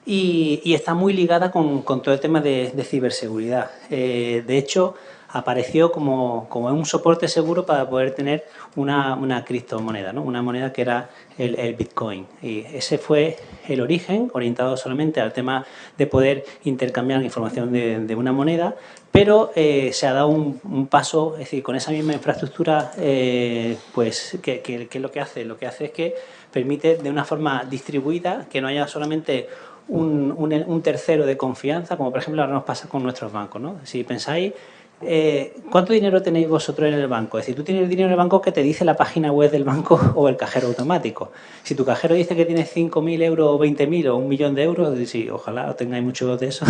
y está muy ligada con todo el tema de ciberseguridad. De hecho, apareció como un soporte seguro para poder tener una criptomoneda, ¿no? Una moneda que era el Bitcoin. Y ese fue el origen, orientado solamente al tema de poder intercambiar información de una moneda, pero se ha dado un paso, es decir, con esa misma infraestructura, pues, ¿qué es lo que hace? Lo que hace es que permite de una forma distribuida que no haya solamente un tercero de confianza, como por ejemplo ahora nos pasa con nuestros bancos, ¿no? Si pensáis, ¿cuánto dinero tenéis vosotros en el banco? Es decir, tú tienes el dinero en el banco que te dice la página web del banco o el cajero automático. Si tu cajero dice que tienes 5.000 euros o 20.000 o 1.000.000 de euros, sí, ojalá tengáis mucho de eso,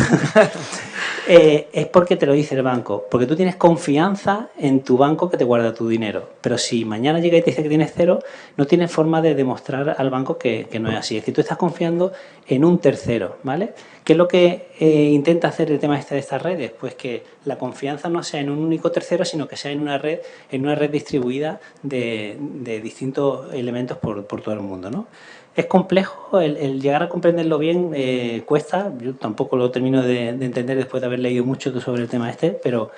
es porque te lo dice el banco. Porque tú tienes confianza en tu banco que te guarda tu dinero. Pero si mañana llega y te dice que tienes cero, no tienes forma de demostrar al banco que no es así. Es decir, tú estás confiando en un tercero, ¿vale? ¿Qué es lo que intenta hacer el tema de estas redes? Pues que la confianza no sea en un único tercero, sino que sea en una red distribuida de distintos elementos por todo el mundo, ¿no? Es complejo, el llegar a comprenderlo bien cuesta, yo tampoco lo termino de entender después de haber leído mucho sobre el tema pero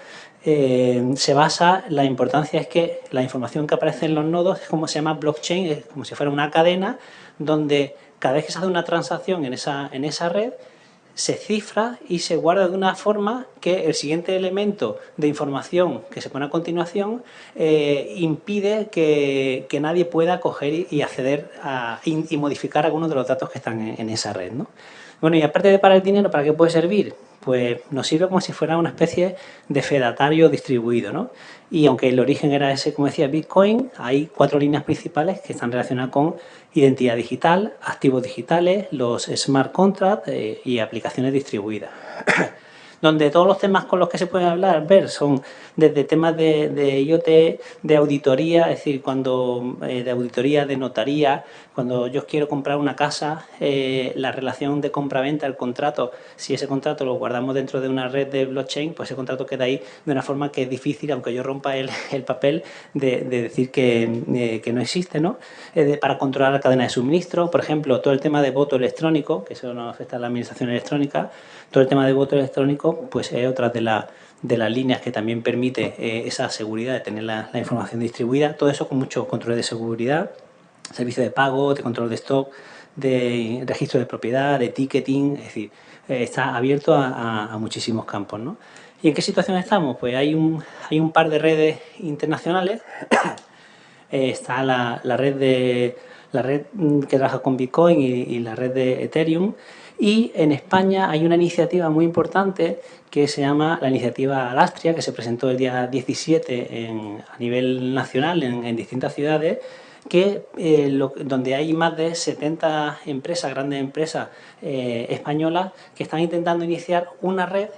se basa, la importancia es que la información que aparece en los nodos es como se llama blockchain, es como si fuera una cadena donde cada vez que se hace una transacción en esa red, se cifra y se guarda de una forma que el siguiente elemento de información que se pone a continuación impide que nadie pueda coger y acceder y modificar algunos de los datos que están en esa red, ¿no? Bueno, y aparte de para el dinero, ¿para qué puede servir? Pues nos sirve como si fuera una especie de fedatario distribuido, ¿no? Y aunque el origen era ese, como decía, Bitcoin, hay 4 líneas principales que están relacionadas con identidad digital, activos digitales, los smart contracts y aplicaciones distribuidas. Donde todos los temas con los que se pueden ver son desde temas de IoT, de auditoría, es decir, de auditoría, de notaría, cuando yo quiero comprar una casa, la relación de compra-venta, el contrato, si ese contrato lo guardamos dentro de una red de blockchain, pues ese contrato queda ahí de una forma que es difícil, aunque yo rompa el papel, de decir que no existe, ¿no? Para controlar la cadena de suministro, por ejemplo, todo el tema de voto electrónico, que eso no afecta a la administración electrónica, todo el tema de voto electrónico, pues es otra de las líneas que también permite esa seguridad de tener la información distribuida. Todo eso con muchos controles de seguridad, servicio de pago, de control de stock, de registro de propiedad, de ticketing, es decir, está abierto a muchísimos campos, ¿no? ¿Y en qué situación estamos? Pues hay un par de redes internacionales. Está la red que trabaja con Bitcoin y la red de Ethereum. Y en España hay una iniciativa muy importante que se llama la iniciativa Alastria, que se presentó el día 17 a nivel nacional en distintas ciudades, donde hay más de 70 empresas, grandes empresas españolas, que están intentando iniciar una red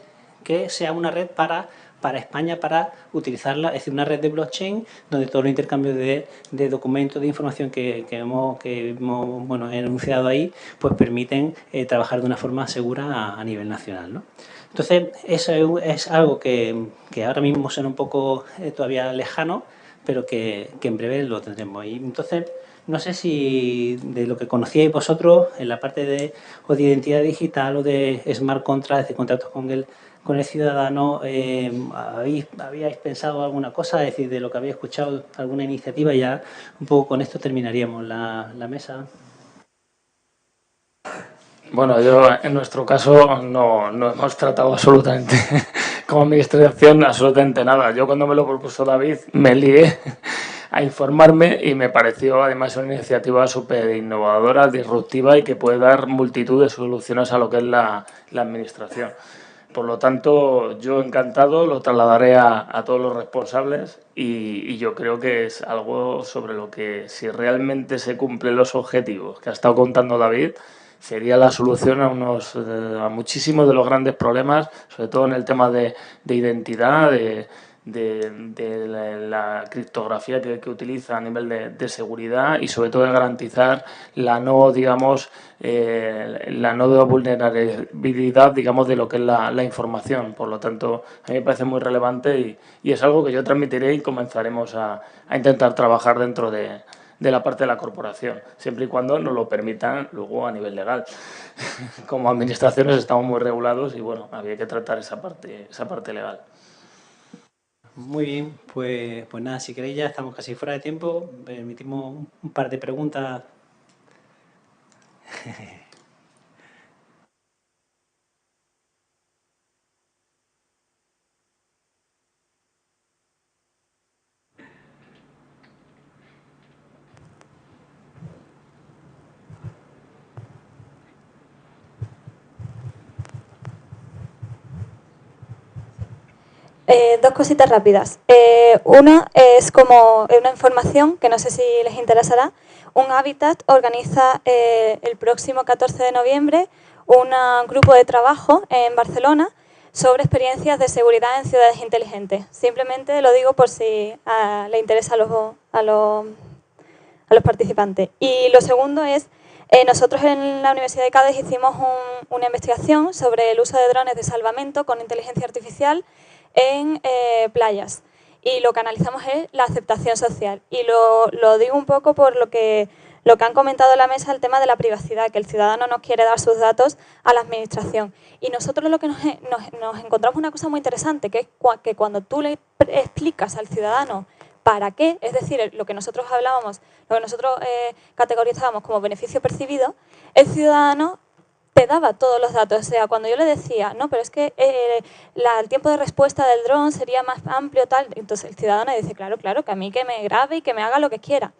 que sea una red para España, para utilizarla, es decir, una red de blockchain donde todos los intercambios de documentos, de información que hemos enunciado ahí, pues permiten trabajar de una forma segura a nivel nacional, ¿no? Entonces, eso es algo que ahora mismo suena un poco todavía lejano, pero que en breve lo tendremos. Y entonces, no sé si de lo que conocíais vosotros en la parte de identidad digital o de smart contracts, de contratos con el ciudadano, ¿habíais pensado alguna cosa? Es decir, de lo que habéis escuchado, alguna iniciativa. Ya un poco con esto terminaríamos la mesa. Bueno, en nuestro caso no hemos tratado absolutamente, como administración, absolutamente nada. Yo cuando me lo propuso David me lié a informarme y me pareció además una iniciativa súper innovadora, disruptiva y que puede dar multitud de soluciones a lo que es la administración. Por lo tanto, yo encantado lo trasladaré a todos los responsables y yo creo que es algo sobre lo que, si realmente se cumplen los objetivos que ha estado contando David, sería la solución a muchísimos de los grandes problemas, sobre todo en el tema de identidad, de la criptografía que utiliza a nivel de seguridad y sobre todo de garantizar la no, digamos, la no vulnerabilidad, digamos, de lo que es la información. Por lo tanto, a mí me parece muy relevante y es algo que yo transmitiré y comenzaremos a intentar trabajar dentro de la parte de la corporación, siempre y cuando nos lo permitan luego a nivel legal. Como administraciones estamos muy regulados y bueno, había que tratar esa parte legal. Muy bien, pues nada, si queréis ya estamos casi fuera de tiempo, permitimos un par de preguntas. Dos cositas rápidas. Una es como una información que no sé si les interesará. Un Habitat organiza el próximo 14 de noviembre un grupo de trabajo en Barcelona sobre experiencias de seguridad en ciudades inteligentes. Simplemente lo digo por si le interesa a los participantes. Y lo segundo es, nosotros en la Universidad de Cádiz hicimos una investigación sobre el uso de drones de salvamento con inteligencia artificial en playas. Y lo que analizamos es la aceptación social. Y lo digo un poco por lo que han comentado en la mesa, el tema de la privacidad, que el ciudadano no quiere dar sus datos a la administración. Y nosotros lo que nos encontramos una cosa muy interesante, que es que cuando tú le explicas al ciudadano para qué, es decir, lo que nosotros hablábamos, lo que nosotros categorizábamos como beneficio percibido, el ciudadano te daba todos los datos. O sea, cuando yo le decía, no, pero es que el tiempo de respuesta del dron sería más amplio, tal, entonces el ciudadano dice, claro, que a mí que me grabe y que me haga lo que quiera.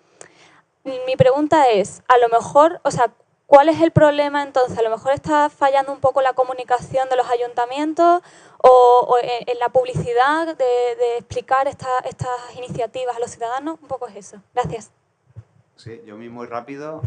Mi pregunta es, a lo mejor, o sea, ¿cuál es el problema entonces? A lo mejor está fallando un poco la comunicación de los ayuntamientos o en la publicidad de explicar estas iniciativas a los ciudadanos. Un poco es eso. Gracias. Sí, yo muy rápido.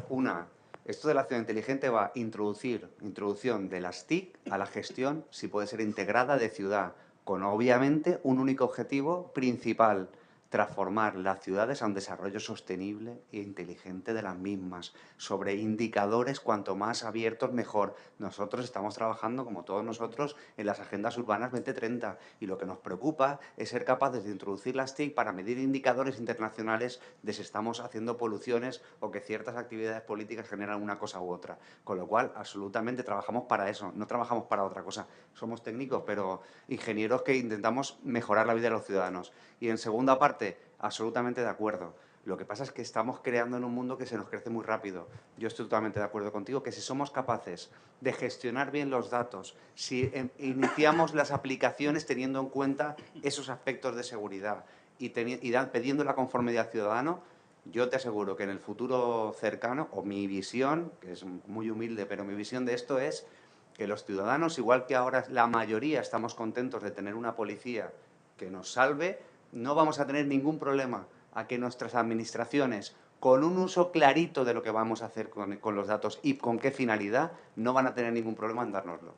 Esto de la ciudad inteligente va a introducción de las TIC a la gestión, si puede ser integrada, de ciudad, con obviamente un único objetivo principal: transformar las ciudades a un desarrollo sostenible e inteligente de las mismas, sobre indicadores cuanto más abiertos mejor. Nosotros estamos trabajando, como todos nosotros, en las agendas urbanas 2030 y lo que nos preocupa es ser capaces de introducir las TIC para medir indicadores internacionales de si estamos haciendo poluciones o que ciertas actividades políticas generan una cosa u otra. Con lo cual, absolutamente trabajamos para eso, no trabajamos para otra cosa. Somos técnicos, pero ingenieros que intentamos mejorar la vida de los ciudadanos. Y en segunda parte, absolutamente de acuerdo. Lo que pasa es que estamos creando en un mundo que se nos crece muy rápido. Yo estoy totalmente de acuerdo contigo que si somos capaces de gestionar bien los datos, si iniciamos las aplicaciones teniendo en cuenta esos aspectos de seguridad y pidiendo la conformidad ciudadano, yo te aseguro que en el futuro cercano, o mi visión, que es muy humilde, pero mi visión de esto es que los ciudadanos, igual que ahora la mayoría estamos contentos de tener una policía que nos salve, no vamos a tener ningún problema a que nuestras administraciones, con un uso clarito de lo que vamos a hacer con los datos y con qué finalidad, no van a tener ningún problema en dárnoslo.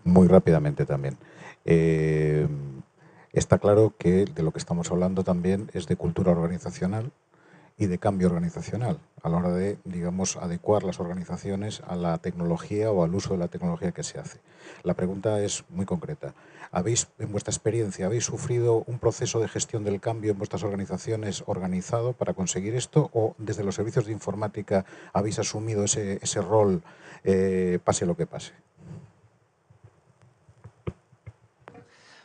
Muy rápidamente también. Está claro que de lo que estamos hablando también es de cultura organizacional y de cambio organizacional a la hora de, digamos, adecuar las organizaciones a la tecnología o al uso de la tecnología que se hace. La pregunta es muy concreta. En vuestra experiencia, ¿habéis sufrido un proceso de gestión del cambio en vuestras organizaciones organizado para conseguir esto o desde los servicios de informática habéis asumido ese rol pase lo que pase?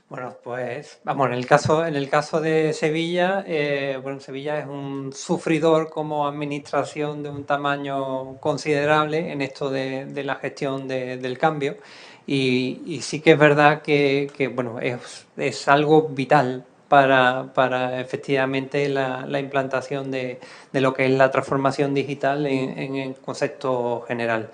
Bueno, pues vamos, en el caso de Sevilla, bueno, Sevilla es un sufridor como administración de un tamaño considerable en esto de la gestión del cambio y sí que es verdad que bueno, es algo vital para efectivamente la implantación de lo que es la transformación digital en el concepto general.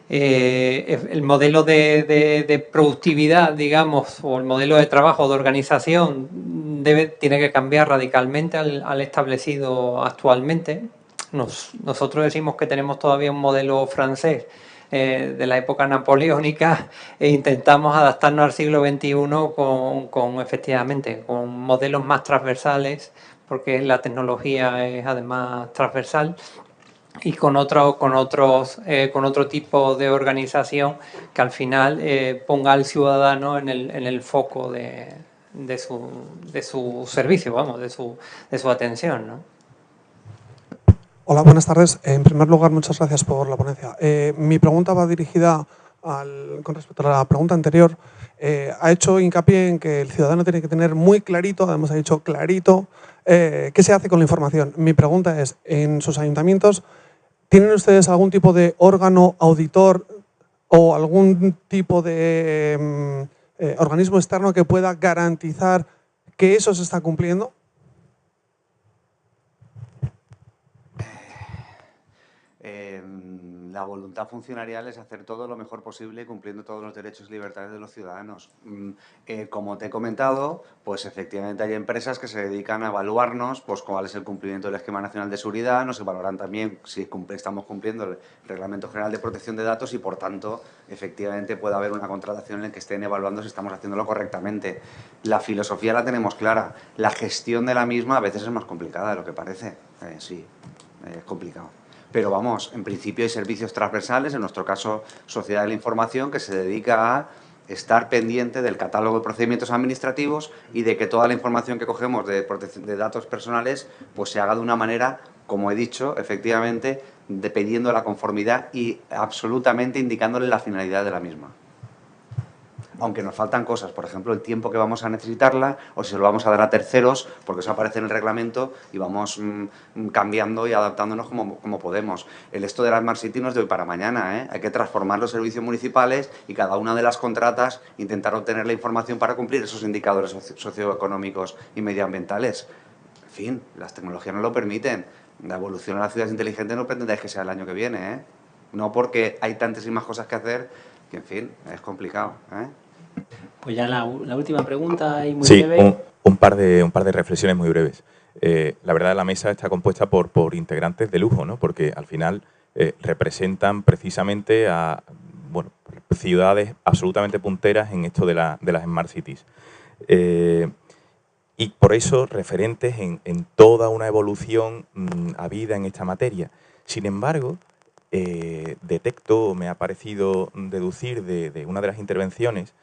El modelo de productividad, digamos, o el modelo de trabajo, de organización, tiene que cambiar radicalmente al establecido actualmente. Nosotros decimos que tenemos todavía un modelo francés de la época napoleónica e intentamos adaptarnos al siglo XXI efectivamente, con modelos más transversales, porque la tecnología es además transversal, y con otro tipo de organización que al final ponga al ciudadano en el foco de su servicio, vamos, de su atención, ¿no? Hola, buenas tardes. En primer lugar, muchas gracias por la ponencia. Mi pregunta va dirigida con respecto a la pregunta anterior. Ha hecho hincapié en que el ciudadano tiene que tener muy clarito, además ha dicho clarito, qué se hace con la información. Mi pregunta es, en sus ayuntamientos, ¿tienen ustedes algún tipo de órgano auditor o algún tipo de organismo externo que pueda garantizar que eso se está cumpliendo? La voluntad funcionarial es hacer todo lo mejor posible cumpliendo todos los derechos y libertades de los ciudadanos. Como te he comentado, pues efectivamente hay empresas que se dedican a evaluarnos pues cuál es el cumplimiento del Esquema Nacional de Seguridad, nos evaluarán también si estamos cumpliendo el Reglamento General de Protección de Datos y, por tanto, efectivamente puede haber una contratación en la que estén evaluando si estamos haciéndolo correctamente. La filosofía la tenemos clara, la gestión de la misma a veces es más complicada de lo que parece. Sí, es complicado. Pero vamos, en principio hay servicios transversales, en nuestro caso Sociedad de la Información, que se dedica a estar pendiente del catálogo de procedimientos administrativos y de que toda la información que cogemos de protección de datos personales pues se haga de una manera, como he dicho, efectivamente, dependiendo la conformidad y absolutamente indicándole la finalidad de la misma. Aunque nos faltan cosas, por ejemplo, el tiempo que vamos a necesitarla o si se lo vamos a dar a terceros, porque eso aparece en el reglamento y vamos cambiando y adaptándonos como podemos. Esto de la Smart City no es de hoy para mañana, ¿eh? Hay que transformar los servicios municipales y cada una de las contratas intentar obtener la información para cumplir esos indicadores socioeconómicos y medioambientales. En fin, las tecnologías no lo permiten. La evolución de las ciudades inteligentes no pretendáis que sea el año que viene, ¿eh? No porque hay tantísimas cosas que hacer que, en fin, es complicado, ¿eh? Pues ya la última pregunta y muy sí, breve. un par de reflexiones muy breves. La verdad, la mesa está compuesta por integrantes de lujo, ¿no? Porque al final representan precisamente a ciudades absolutamente punteras en esto de las Smart Cities. Y por eso referentes en toda una evolución habida en esta materia. Sin embargo, detecto, me ha parecido deducir de una de las intervenciones,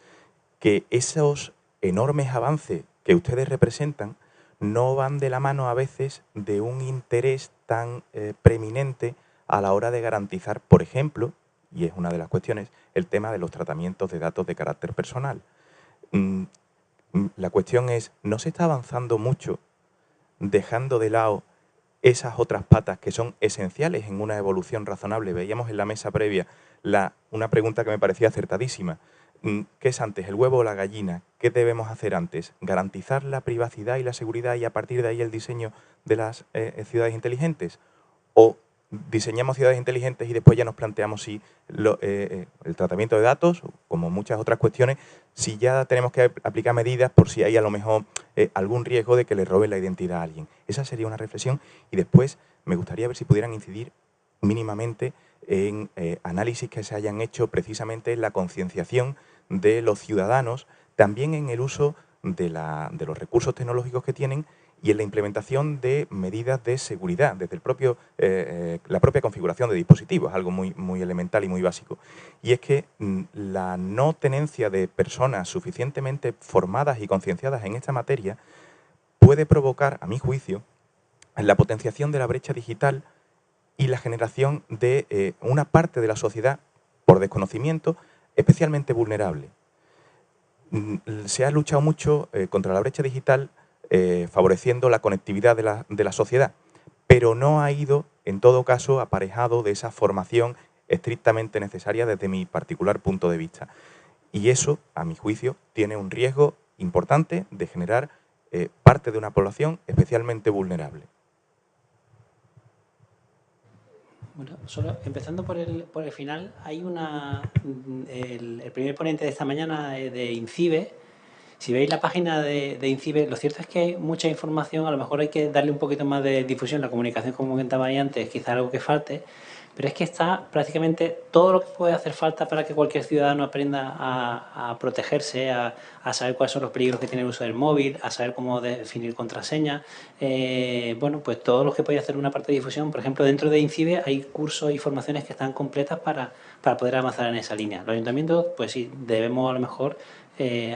que esos enormes avances que ustedes representan no van de la mano a veces de un interés tan preeminente a la hora de garantizar, por ejemplo, y es una de las cuestiones, el tema de los tratamientos de datos de carácter personal. La cuestión es, ¿no se está avanzando mucho dejando de lado esas otras patas que son esenciales en una evolución razonable? Veíamos en la mesa previa una pregunta que me parecía acertadísima. ¿Qué es antes, el huevo o la gallina? ¿Qué debemos hacer antes? ¿Garantizar la privacidad y la seguridad y a partir de ahí el diseño de las ciudades inteligentes? ¿O diseñamos ciudades inteligentes y después ya nos planteamos si el tratamiento de datos, como muchas otras cuestiones, si ya tenemos que aplicar medidas por si hay a lo mejor algún riesgo de que le roben la identidad a alguien? Esa sería una reflexión y después me gustaría ver si pudieran incidir mínimamente en análisis que se hayan hecho precisamente en la concienciación de los ciudadanos, también en el uso de los recursos tecnológicos que tienen y en la implementación de medidas de seguridad desde la propia configuración de dispositivos, algo muy elemental y muy básico. Y es que la no tenencia de personas suficientemente formadas y concienciadas en esta materia puede provocar, a mi juicio, la potenciación de la brecha digital y la generación de una parte de la sociedad, por desconocimiento, especialmente vulnerable. Se ha luchado mucho contra la brecha digital favoreciendo la conectividad de la sociedad, pero no ha ido, en todo caso, aparejado de esa formación estrictamente necesaria desde mi particular punto de vista. Y eso, a mi juicio, tiene un riesgo importante de generar parte de una población especialmente vulnerable. Bueno, solo empezando por el final, hay el primer ponente de esta mañana de INCIBE. Si veis la página de INCIBE, lo cierto es que hay mucha información, a lo mejor hay que darle un poquito más de difusión, la comunicación, como comentaba ahí antes, quizá algo que falte, pero es que está prácticamente todo lo que puede hacer falta para que cualquier ciudadano aprenda a protegerse, a saber cuáles son los peligros que tiene el uso del móvil, a saber cómo definir contraseñas. Bueno, pues todo lo que puede hacer una parte de difusión. Por ejemplo, dentro de INCIBE hay cursos y formaciones que están completas para poder avanzar en esa línea. Los ayuntamientos, pues sí, debemos a lo mejor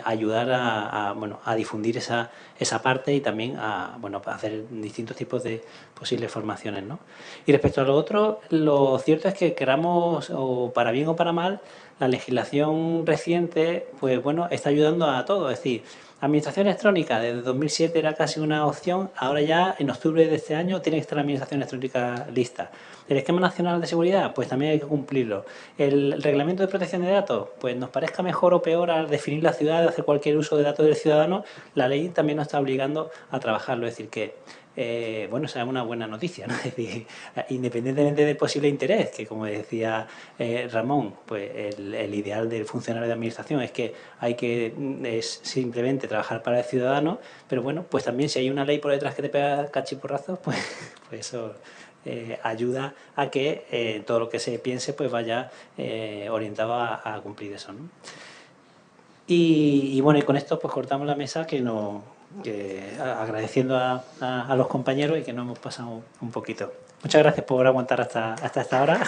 ayudar a difundir esa parte y también a hacer distintos tipos de posibles formaciones, ¿no? Y respecto a lo otro, lo cierto es que queramos, o para bien o para mal, la legislación reciente, pues bueno, está ayudando a todo. Es decir, administración electrónica, desde 2007 era casi una opción, ahora ya en octubre de este año tiene que estar la administración electrónica lista. El Esquema Nacional de Seguridad, pues también hay que cumplirlo. El Reglamento de Protección de Datos, pues nos parezca mejor o peor al definir la ciudad, hacer cualquier uso de datos del ciudadano, la ley también nos está obligando a trabajarlo. Es decir, que bueno, sea una buena noticia, ¿no? Es decir, independientemente del posible interés, que como decía Ramón, pues el ideal del funcionario de administración es que es simplemente trabajar para el ciudadano, pero bueno, pues también si hay una ley por detrás que te pega cachiporrazos, pues eso ayuda a que todo lo que se piense pues vaya orientado a cumplir eso, ¿no? Y bueno, y con esto pues cortamos la mesa, agradeciendo a los compañeros y que nos hemos pasado un poquito. Muchas gracias por aguantar hasta esta hora.